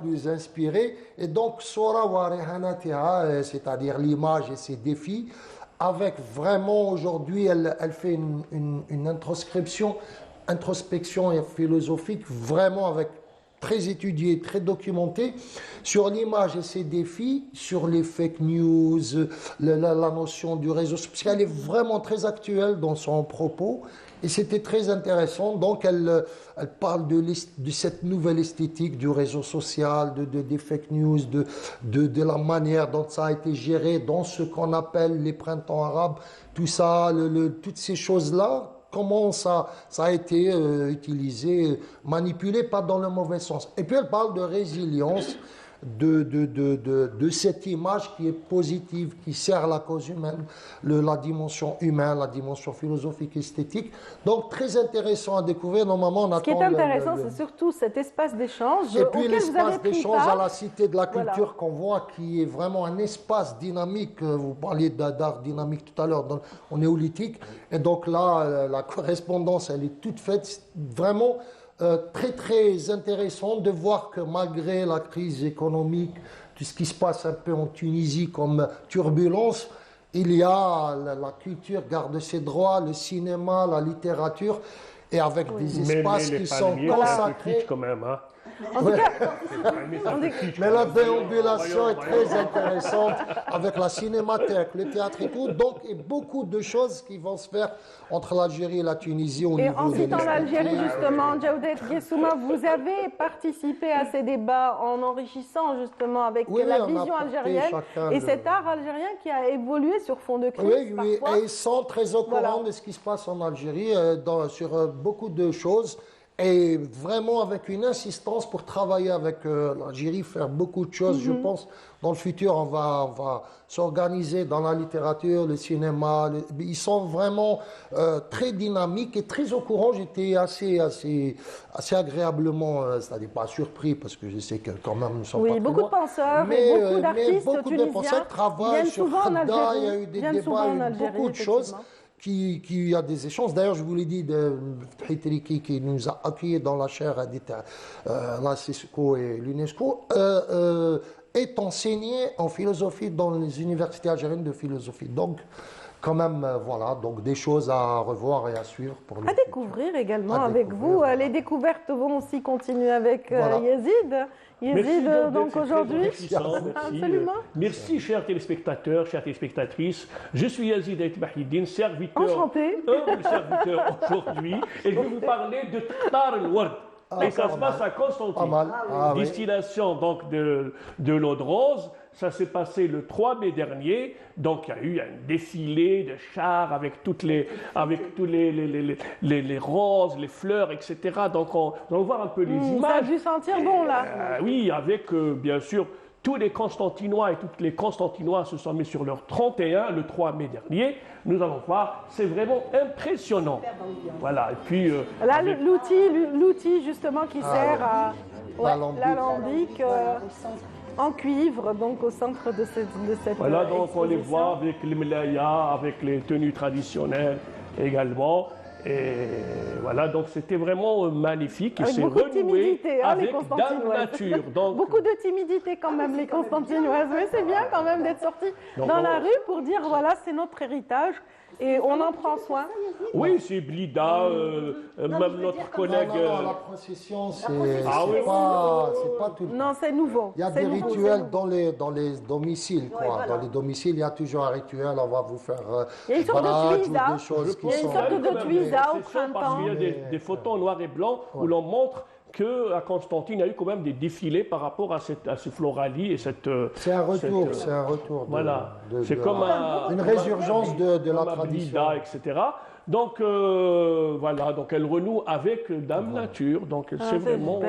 V: plus inspiré. Et donc, Sora wa Rehanatiha, c'est-à-dire l'image et ses défis, avec vraiment aujourd'hui, elle fait une introspection philosophique, vraiment avec très étudiée, très documentée sur l'image et ses défis, sur les fake news, la notion du réseau social, parce qu'elle est vraiment très actuelle dans son propos. Et c'était très intéressant. Donc, elle parle de cette nouvelle esthétique du réseau social, des fake news, de la manière dont ça a été géré dans ce qu'on appelle les printemps arabes. Tout ça, toutes ces choses-là, comment ça a été utilisé, manipulé, pas dans le mauvais sens. Et puis, elle parle de résilience, de cette image qui est positive, qui sert la cause humaine, la dimension humaine, la dimension philosophique, esthétique. Donc, très intéressant à découvrir. Normalement, on attend...
A: Ce qui est intéressant, c'est surtout cet espace d'échange.
V: Et puis, l'espace d'échange à la Cité de la Culture,
A: voilà,
V: qu'on voit, qui est vraiment un espace dynamique. Vous parliez d'art dynamique tout à l'heure, au néolithique. Et donc là, la correspondance, elle est toute faite vraiment... très très intéressant de voir que malgré la crise économique, tout ce qui se passe un peu en Tunisie comme turbulence, il y a la culture garde ses droits, le cinéma, la littérature, et avec des espaces qui sont consacrés.
W: Quand même, hein.
V: En tout cas, mais la déambulation est très intéressante avec la cinémathèque, le théâtre et tout. Donc, il y a beaucoup de choses qui vont se faire entre l'Algérie et la Tunisie au niveau
A: en
V: de
A: citant
V: l'histoire.
A: l'Algérie, justement, Djaoudet Guessouma, vous avez participé à ces débats en enrichissant justement avec la vision algérienne et cet art algérien qui a évolué sur fond de crise.
V: Oui, et ils sont très au courant de ce qui se passe en Algérie sur beaucoup de choses. Et vraiment avec une insistance pour travailler avec l'Algérie, faire beaucoup de choses. Je pense dans le futur, on va s'organiser dans la littérature, le cinéma. Ils sont vraiment très dynamiques et très au courant. J'étais assez agréablement, c'est-à-dire pas surpris, parce que je sais que quand même ils sont pas
A: beaucoup
V: loin.
A: de penseurs et beaucoup d'artistes
V: beaucoup de penseurs travaillent sur Khadda. Il y a eu des débats, il y a eu beaucoup de choses. Qui a des échanges. D'ailleurs, je vous l'ai dit, de Triki qui nous a accueillis dans la chaire la CESCO et l'UNESCO, est enseigné en philosophie dans les universités algériennes de philosophie. Donc, quand même, voilà, donc des choses à revoir et à suivre pour le
A: futur. Découvrir également avec vous. Les découvertes vont aussi continuer avec Yazid.
W: Yazid,
A: donc aujourd'hui.
W: Absolument. Merci, chers téléspectateurs, chères téléspectatrices. Je suis Yazid Ait Bahidine, serviteur, humble serviteur aujourd'hui, et je vais vous parler de Tar al-Ward. Et ça se passe à Constantine. Destination donc de l'eau de rose. Ça s'est passé le 3 mai dernier, donc il y a eu un défilé de chars avec tous les roses, les fleurs, etc. Donc on va voir un peu les images.
A: Ça a dû sentir bon là.
W: Oui, avec bien sûr tous les Constantinois et toutes les Constantinois se sont mis sur leur 31 le 3 mai dernier. Nous allons voir, c'est vraiment impressionnant. Voilà, et puis...
A: là, l'outil justement qui sert à l'alambic en cuivre, donc au centre de cette
W: voilà, donc on les voit avec les mlayas, avec les tenues traditionnelles également. Et voilà, donc c'était vraiment magnifique.
A: Avec beaucoup de timidité,
W: avec
A: les Constantinoises.
W: Nature. Donc...
A: beaucoup de timidité quand même, les Constantinoises. Mais c'est bien quand même d'être sorti dans la rue pour dire, voilà, c'est notre héritage. Et on en prend soin.
W: Oui, c'est Blida, même notre collègue.
V: Non, la procession, c'est pas tout.
A: Non, c'est nouveau.
V: Il y a des rituels dans les domiciles, quoi. Voilà. Dans les domiciles, il y a toujours un rituel. On va vous faire.
A: Il y a une sorte de tuisa.
V: Il y a
A: une sorte de tuisa au printemps.
W: Parce qu'il y a des photos en noir et blanc où l'on montre qu'à Constantine, il y a eu quand même des défilés par rapport à ce floralie et cette...
V: C'est un retour, c'est un retour.
W: Voilà, c'est comme
V: une résurgence de la tradition.
W: etc. Donc, voilà, donc elle renoue avec Dame Nature, donc c'est vraiment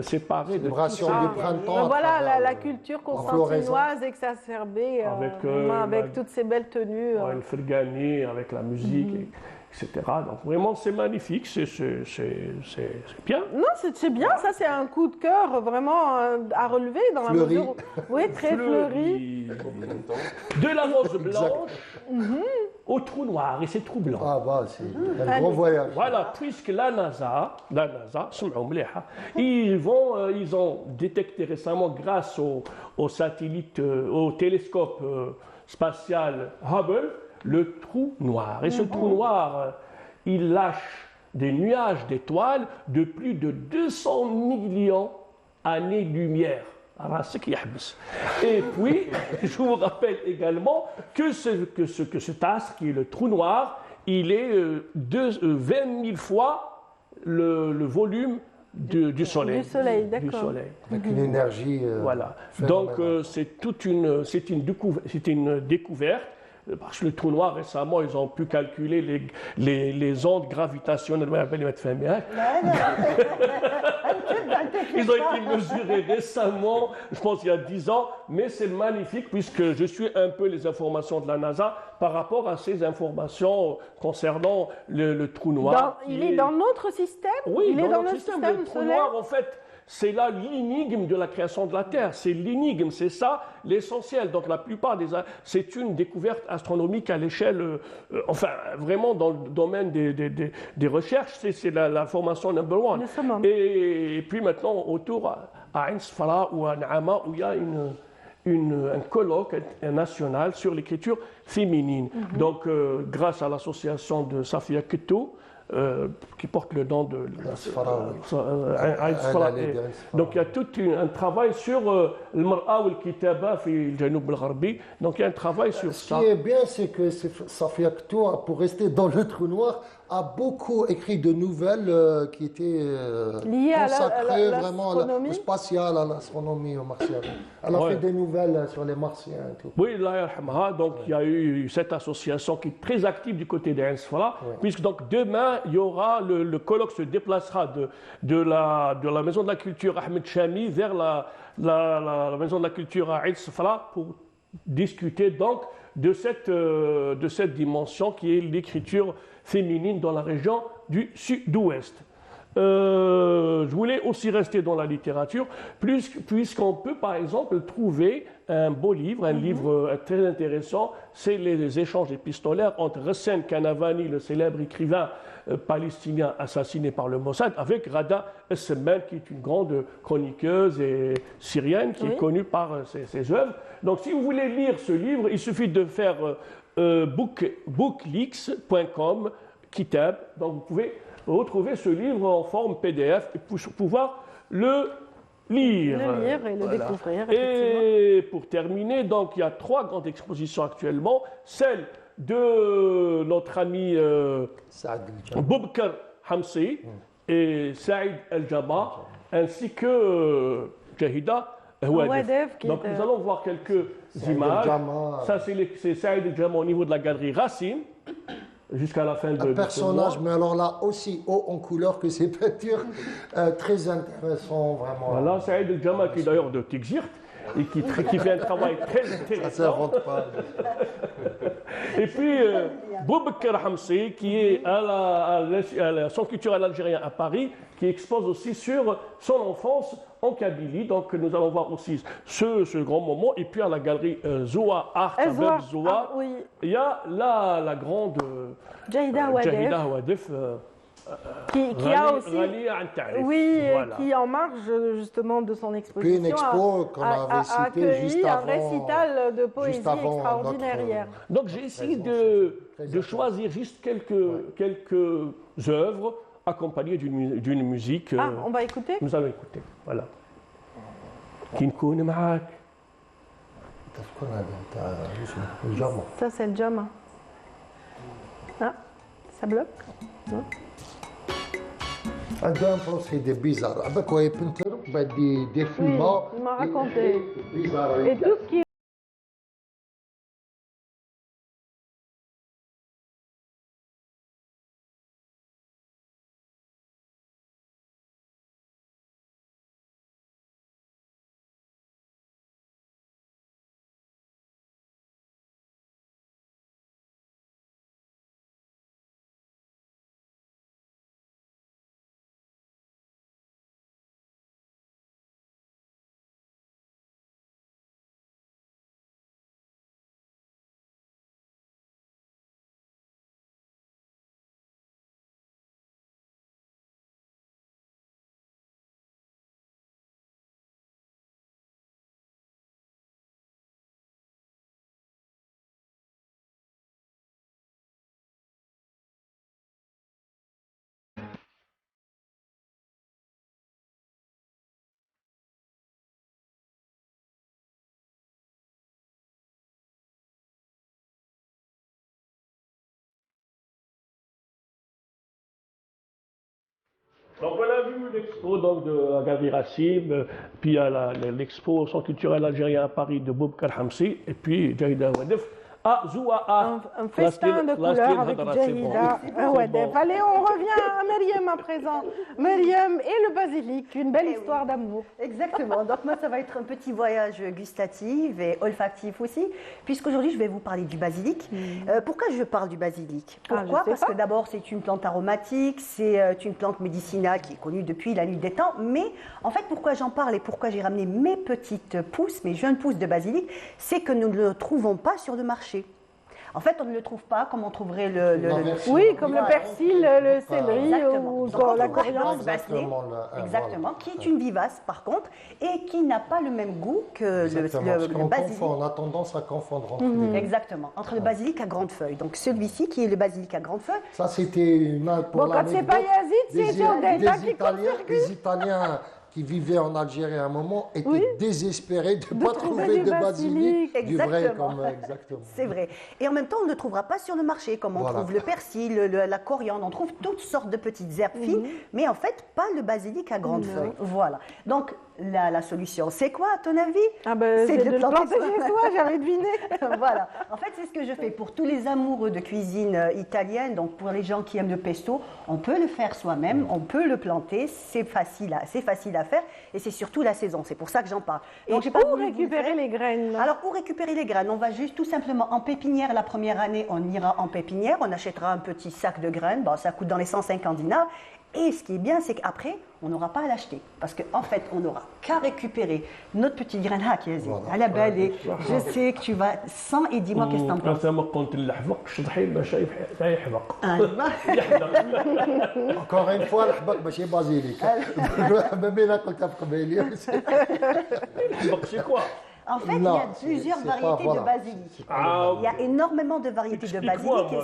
W: séparé de tout ça.
V: Du printemps.
A: Voilà la culture constantinoise exacerbée avec toutes ces belles tenues.
W: Le Fergani, avec la musique. Etc. Donc vraiment c'est magnifique, c'est bien.
A: Non, c'est bien, ça c'est un coup de cœur vraiment à relever dans la mesure où... Oui, très fleuri.
W: De la rose blanche au trou noir, et c'est troublant.
V: Ah bah, c'est un gros voyage.
W: Voilà, puisque la NASA, ils ont détecté récemment grâce au satellite, au télescope spatial Hubble, le trou noir. Et ce trou noir, il lâche des nuages d'étoiles de plus de 200 millions années-lumière. Et puis, je vous rappelle également que cet astre, qui est le trou noir, il est 20 000 fois le volume du Soleil.
A: Du Soleil, d'accord.
V: Avec une énergie.
W: Voilà. Donc, c'est une découverte. Parce que le trou noir, récemment, ils ont pu calculer les ondes gravitationnelles. Ils ont été mesurés récemment, je pense il y a 10 ans, mais c'est magnifique puisque je suis un peu les informations de la NASA par rapport à ces informations concernant le trou noir.
A: Il est dans notre système?
W: Oui,
A: il est dans notre
W: système. Le trou noir, en fait, c'est là l'énigme de la création de la Terre. C'est l'énigme, c'est ça l'essentiel. Donc la plupart c'est une découverte astronomique à l'échelle, enfin vraiment dans le domaine des recherches, c'est la formation number one. Et puis maintenant autour à Ain Sfara ou à Naama où il y a un colloque national sur l'écriture féminine. Donc grâce à l'association de Safia Kittou, qui porte le nom de donc il y a tout un travail sur le mar'a ou le kitaba في الجنوب الغربي. Donc il y a un travail sur ça.
V: Ce qui est bien, c'est que Safia Kittou, pour rester dans le trou noir, a beaucoup écrit de nouvelles qui étaient consacrées vraiment au spatial, à l'astronomie, au martien. Elle a fait des nouvelles sur les martiens et tout.
W: Oui, donc il y a eu cette association qui est très active du côté des Ain Sfara, puisque donc demain il y aura le colloque se déplacera de la maison de la culture Ahmed Chami vers la maison de la culture à Ain Sfara pour discuter donc de cette dimension qui est l'écriture féminine dans la région du sud-ouest. Je voulais aussi rester dans la littérature, puisqu'on peut par exemple trouver un beau livre, un livre très intéressant, c'est les échanges épistolaires entre Ghassan Kanavani, le célèbre écrivain palestinien assassiné par le Mossad, avec Rada Esseman, qui est une grande chroniqueuse et syrienne, qui est connue par ses œuvres. Donc si vous voulez lire ce livre, il suffit de faire bookleaks.com, Kitab, donc vous pouvez retrouver ce livre en forme PDF et pour pouvoir le lire.
A: Le lire et le découvrir.
W: Et pour terminer, donc il y a 3 grandes expositions actuellement. Celle de notre ami Boubkar Hamsi et Saïd El-Jama, ainsi que Jahida Houadef. Donc nous allons voir quelques images. Ça c'est Saïd El-Jama au niveau de la galerie Racine. Jusqu'à la fin de
V: un personnage, mais alors là aussi haut en couleur que ses peintures, très intéressant vraiment.
W: Voilà, Saïd El-Jama qui est d'ailleurs de Tigzirt et qui fait un travail très intéressant.
V: Ça s'invente pas.
W: Et puis Boubkar Hamsi qui est à la Centre culturel algérien à Paris, qui expose aussi sur son enfance en Kabylie. Donc nous allons voir aussi ce grand moment. Et puis à la galerie Zoua Art Abeb Zoua, il y a la grande
A: Jahida
W: Houadef.
A: Qui a aussi, qui en marge justement de son exposition,
V: puis une expo qu'on avait citée juste avant,
A: un récital de poésie extraordinaire hier.
W: Donc j'ai essayé de choisir juste quelques œuvres accompagnées d'une musique.
A: On va écouter.
W: Nous allons écouter. Voilà. Qui نكون معاك.
A: Ça c'est le jama. Ah, ça bloque.
V: عندها un procédé bizarre. Avec quoi il peinture, des fumants.
A: Il m'a raconté. Et tout ce qui
W: Donc on a vu l'expo donc, de la Galerie Racine, puis il y a l'expo Centre culturel algérien à Paris de Boubacar Hamsi, et puis Jahida Wadef. Ah, Zoua.
A: Un festin de couleurs avec Jahida Wadef. Allez, on revient à Myriam à présent. Myriam et le basilic, une belle histoire d'amour.
B: Exactement. Donc moi, ça va être un petit voyage gustatif et olfactif aussi, puisqu'aujourd'hui, je vais vous parler du basilic. Pourquoi je parle du basilic? Pourquoi? Parce que d'abord, c'est une plante aromatique, c'est une plante médicinale qui est connue depuis la nuit des temps. Mais en fait, pourquoi j'en parle et pourquoi j'ai ramené mes petites pousses, mes jeunes pousses de basilic, c'est que nous ne le trouvons pas sur le marché. En fait, on ne le trouve pas comme on trouverait
A: oui, comme le persil, le céleri ou la coriandre.
B: Exactement, qui est une vivace par contre et qui n'a pas le même goût que le basilic.
V: On a tendance à confondre entre les deux.
B: Exactement, entre le basilic à grande feuille. Donc celui-ci qui est le basilic à grande feuille.
V: Ça, c'était pour
A: quand c'est pas Yazid, c'est Jordana qui
V: des Italiens qui vivaient en Algérie à un moment étaient désespérés de ne pas trouver de basilic du vrai. Exactement.
B: C'est vrai. Et en même temps, on ne le trouvera pas sur le marché, comme on trouve le persil, la coriandre, on trouve toutes sortes de petites herbes fines, mais en fait, pas le basilic à grande feuille. Voilà. Donc, la solution, c'est quoi à ton avis?
A: C'est de le planter chez toi, j'avais deviné.
B: Voilà. En fait, c'est ce que je fais pour tous les amoureux de cuisine italienne, donc pour les gens qui aiment le pesto, on peut le faire soi-même, on peut le planter, c'est facile à faire et c'est surtout la saison, c'est pour ça que j'en parle.
A: Donc, où récupérer les graines?
B: Alors, où récupérer les graines? On va juste tout simplement en pépinière. La première année, on ira en pépinière, on achètera un petit sac de graines, bon, ça coûte dans les 150 dinars. Et ce qui est bien, c'est qu'après, on n'aura pas à l'acheter. Parce qu'en fait, on n'aura qu'à récupérer notre petite graine Hakiazi. À la balle, je sais que tu vas sans et dis-moi qu'est-ce que t'en penses.
V: Encore une fois, الحبق ماشي بازيليك. ما بينك قلتها في قبيلية.
W: C'est quoi?
B: En fait, il y a plusieurs variétés de basilic. Il y a énormément de variétés de basilic et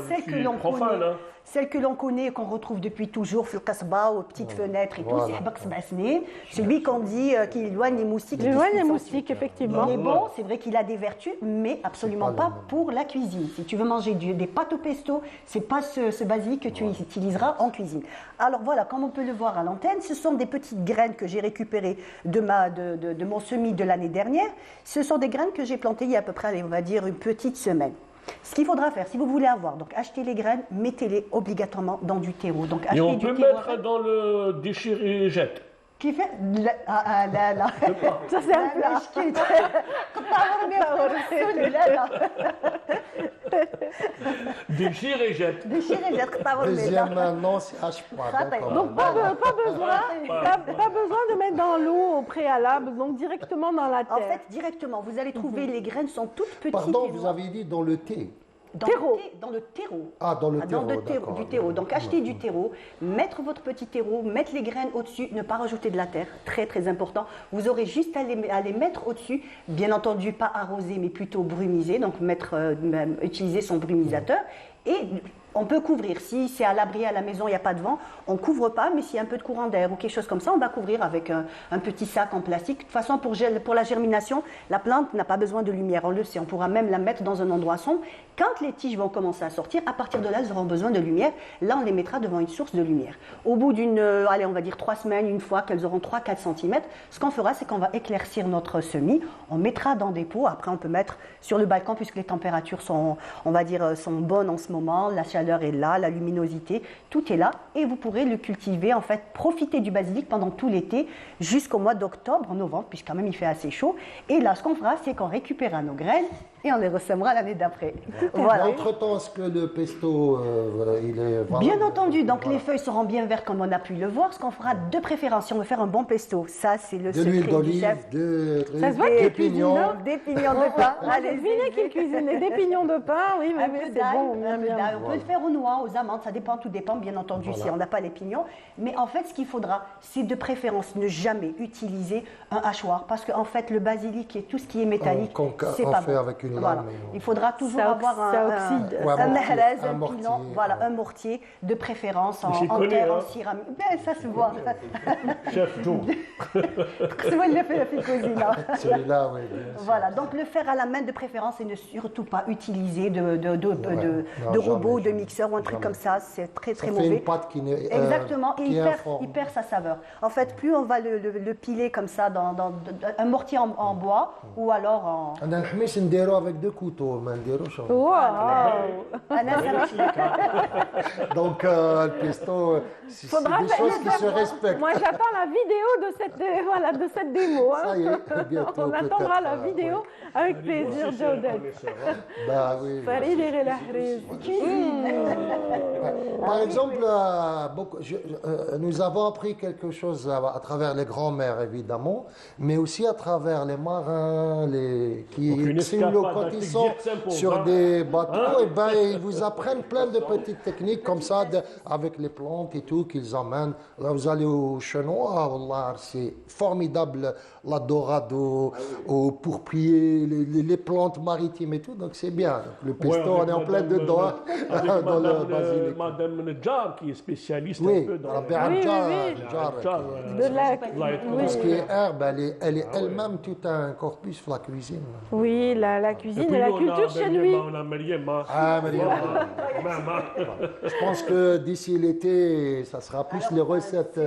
B: celles que l'on connaît et qu'on retrouve depuis toujours, fil kasba, aux petites fenêtres et tout, c'est habak sabasni. Celui qu'on dit qui éloigne les moustiques.
A: Il éloigne les moustiques, effectivement.
B: Il est bon, c'est vrai qu'il a des vertus, mais absolument pas pour la cuisine. Si tu veux manger des pâtes au pesto, c'est pas ce basilic que tu utiliseras en cuisine. Alors voilà, comme on peut le voir à l'antenne, ce sont des petites graines que j'ai récupérées de mon semis de l'année dernière. Ce sont des graines que j'ai plantées il y a à peu près, allez, on va dire, une petite semaine. Ce qu'il faudra faire, si vous voulez avoir, donc achetez les graines, mettez-les obligatoirement dans du terreau. Donc,
W: et on peut mettre dans le déchire et jette.
B: Qui fait là.
A: Ça c'est un plat.
W: Déchire et jette.
V: Deuxième nom, c'est H-Pois.
A: Donc pas besoin de mettre dans l'eau au préalable, donc directement dans la terre.
B: En fait, directement, vous allez trouver les graines sont toutes petites.
V: Pardon, vous avez dit dans le thé.
B: Dans le terreau.
V: Ah, dans le terreau.
B: Du terreau. Donc, achetez du terreau, mettre votre petit terreau, mettre les graines au-dessus, ne pas rajouter de la terre. Très, très important. Vous aurez juste à les mettre au-dessus. Bien entendu, pas arroser, mais plutôt brumiser. Donc, utiliser son brumisateur. Et on peut couvrir. Si c'est à l'abri à la maison, il n'y a pas de vent, on ne couvre pas, mais s'il y a un peu de courant d'air ou quelque chose comme ça, on va couvrir avec un petit sac en plastique. De toute façon, pour la germination, la plante n'a pas besoin de lumière, on le sait. On pourra même la mettre dans un endroit sombre. Quand les tiges vont commencer à sortir, à partir de là, elles auront besoin de lumière. Là, on les mettra devant une source de lumière. Au bout on va dire 3 semaines, une fois qu'elles auront 3-4 cm, ce qu'on fera, c'est qu'on va éclaircir notre semis. On mettra dans des pots. Après, on peut mettre sur le balcon, puisque les températures sont, on va dire, sont bonnes en ce moment. La chaleur est là, la luminosité, tout est là. Et vous pourrez le cultiver, en fait, profiter du basilic pendant tout l'été, jusqu'au mois d'octobre, novembre, puisque quand même il fait assez chaud. Et là, ce qu'on fera, c'est qu'on récupérera nos graines et on les ressemera l'année d'après.
V: Voilà. Entre-temps, est-ce que le pesto, il est...
B: Bien entendu, donc les feuilles seront bien vertes comme on a pu le voir. Ce qu'on fera de préférence, si on veut faire un bon pesto, ça c'est le secret
V: l'huile
B: du chef.
V: Des pignons.
B: Des pignons de pain.
A: Allez, devinez qu'il cuisine des pignons de pain, oui, mais c'est bon.
B: On peut le faire aux noix, aux amandes, ça dépend, tout dépend bien entendu si on n'a pas les pignons. Mais en fait, ce qu'il faudra, c'est de préférence ne jamais utiliser un hachoir, parce qu'en fait, le basilic et tout ce qui est métallique, c'est pas bon.
V: Avec
B: Voilà. Il faudra toujours avoir un mahrez, un pilon, voilà, un mortier, de préférence en terre, en céramique. Ben, ça se voit.
W: Chef Joe.
B: Celui-là, oui. Voilà, donc le faire à la main de préférence et ne surtout pas utiliser de robots, de mixeurs ou un truc comme ça, c'est très très mauvais.
V: Fait une pâte qui n'est,
B: exactement, et il perd sa saveur. En fait, plus on va le piler comme ça dans un mortier en bois ou alors en...
V: On a un hmish ndiro avec 2 couteaux, mais ndiro chaud.
B: Donc
V: le pesto, c'est des choses qui se respectent.
A: Moi j'attends la vidéo de cette démo.
V: Ça y est, bientôt.
A: On attendra la vidéo avec plaisir, Jawdet.
V: Bah oui.
A: Farid Eril-Ahriz.
V: Par exemple, nous avons appris quelque chose à travers les grands-mères, évidemment, mais aussi à travers les marins, quand ils sont sur des bateaux, ils vous apprennent plein de petites techniques comme ça, avec les plantes et tout, qu'ils emmènent. Là, vous allez au Chenois, c'est formidable, la dorado, pour plier les plantes maritimes et tout, donc c'est bien. Le pesto, on est en plein dedans, dans le basilic.
W: Madame Nedjar, qui est spécialiste
V: un
W: peu dans
V: la tout ce qui est herbe, elle est elle-même tout un corpus pour la cuisine.
A: Oui, la cuisine et la culture chez lui.
V: Je pense que d'ici l'été, ça sera plus les recettes.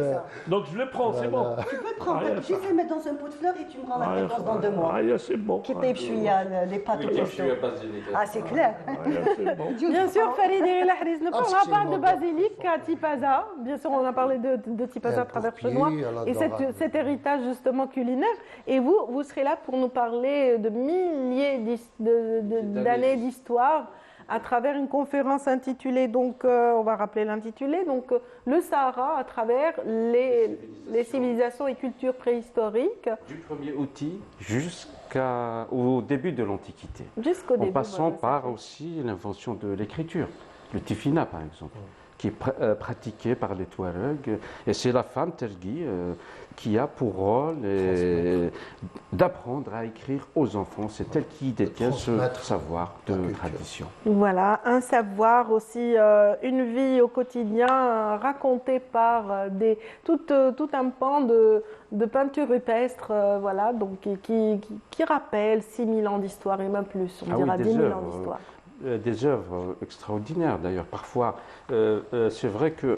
W: Donc je le prends, c'est bon.
B: Tu peux prendre, je vais le mettre dans un pot de fleurs et tu me rends la réponse dans 2 mois.
W: C'est bon.
B: Qui tape, je suis les pâtes au pesto. Ah, c'est clair.
A: Bien sûr, Farid Eril-Ahriz ne parlera pas de basilic à Tipaza. Bien sûr, on a parlé de Tipaza à travers Chenois et cet héritage justement culinaire. Et vous serez là pour nous parler de milliers d'années d'histoire à travers une conférence intitulée, donc on va rappeler l'intitulé, donc le Sahara à travers les civilisations et cultures préhistoriques.
U: Du premier outil jusqu'au début de l'Antiquité.
A: En
U: passant par aussi l'invention de l'écriture, le tifina par exemple, qui est pratiqué par les Touaregs. Et c'est la femme Telgui qui a pour rôle d'apprendre à écrire aux enfants. C'est elle qui détient ce savoir de tradition.
A: Voilà, un savoir aussi, une vie au quotidien racontée par tout un pan de peinture rupestre, voilà, donc qui rappelle 6000 ans d'histoire et même plus, on dira 10 000 ans d'histoire.
U: Des œuvres extraordinaires d'ailleurs. Parfois, c'est vrai que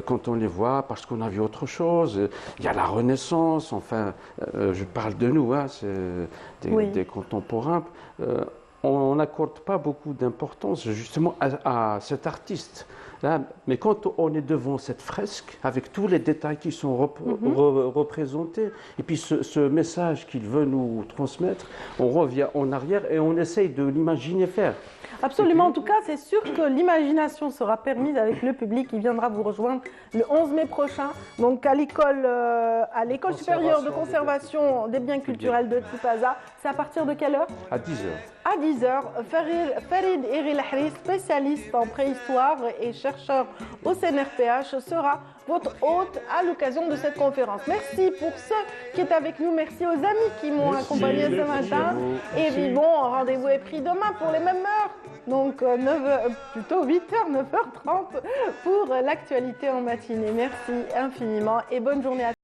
U: quand on les voit, parce qu'on a vu autre chose, il y a la Renaissance, enfin, je parle de nous, hein, des contemporains, on n'accorde pas beaucoup d'importance justement à cet artiste. Là, mais quand on est devant cette fresque, avec tous les détails qui sont représentés, et puis ce message qu'il veut nous transmettre, on revient en arrière et on essaye de l'imaginer faire.
A: Absolument, en tout cas, c'est sûr que l'imagination sera permise avec le public qui viendra vous rejoindre le 11 mai prochain, donc à l'école supérieure de conservation des biens culturels de Tipaza. C'est à partir de quelle heure?
U: À 10h.
A: À 10h, Farid Eril-Ahriz, spécialiste en préhistoire et chercheur au CNRPH, sera votre hôte à l'occasion de cette conférence. Merci pour ceux qui étaient avec nous, merci aux amis qui m'ont accompagné ce matin. Et puis bon, rendez-vous est pris demain pour les mêmes heures, donc 8h, 9h30 pour l'actualité en matinée. Merci infiniment et bonne journée à tous.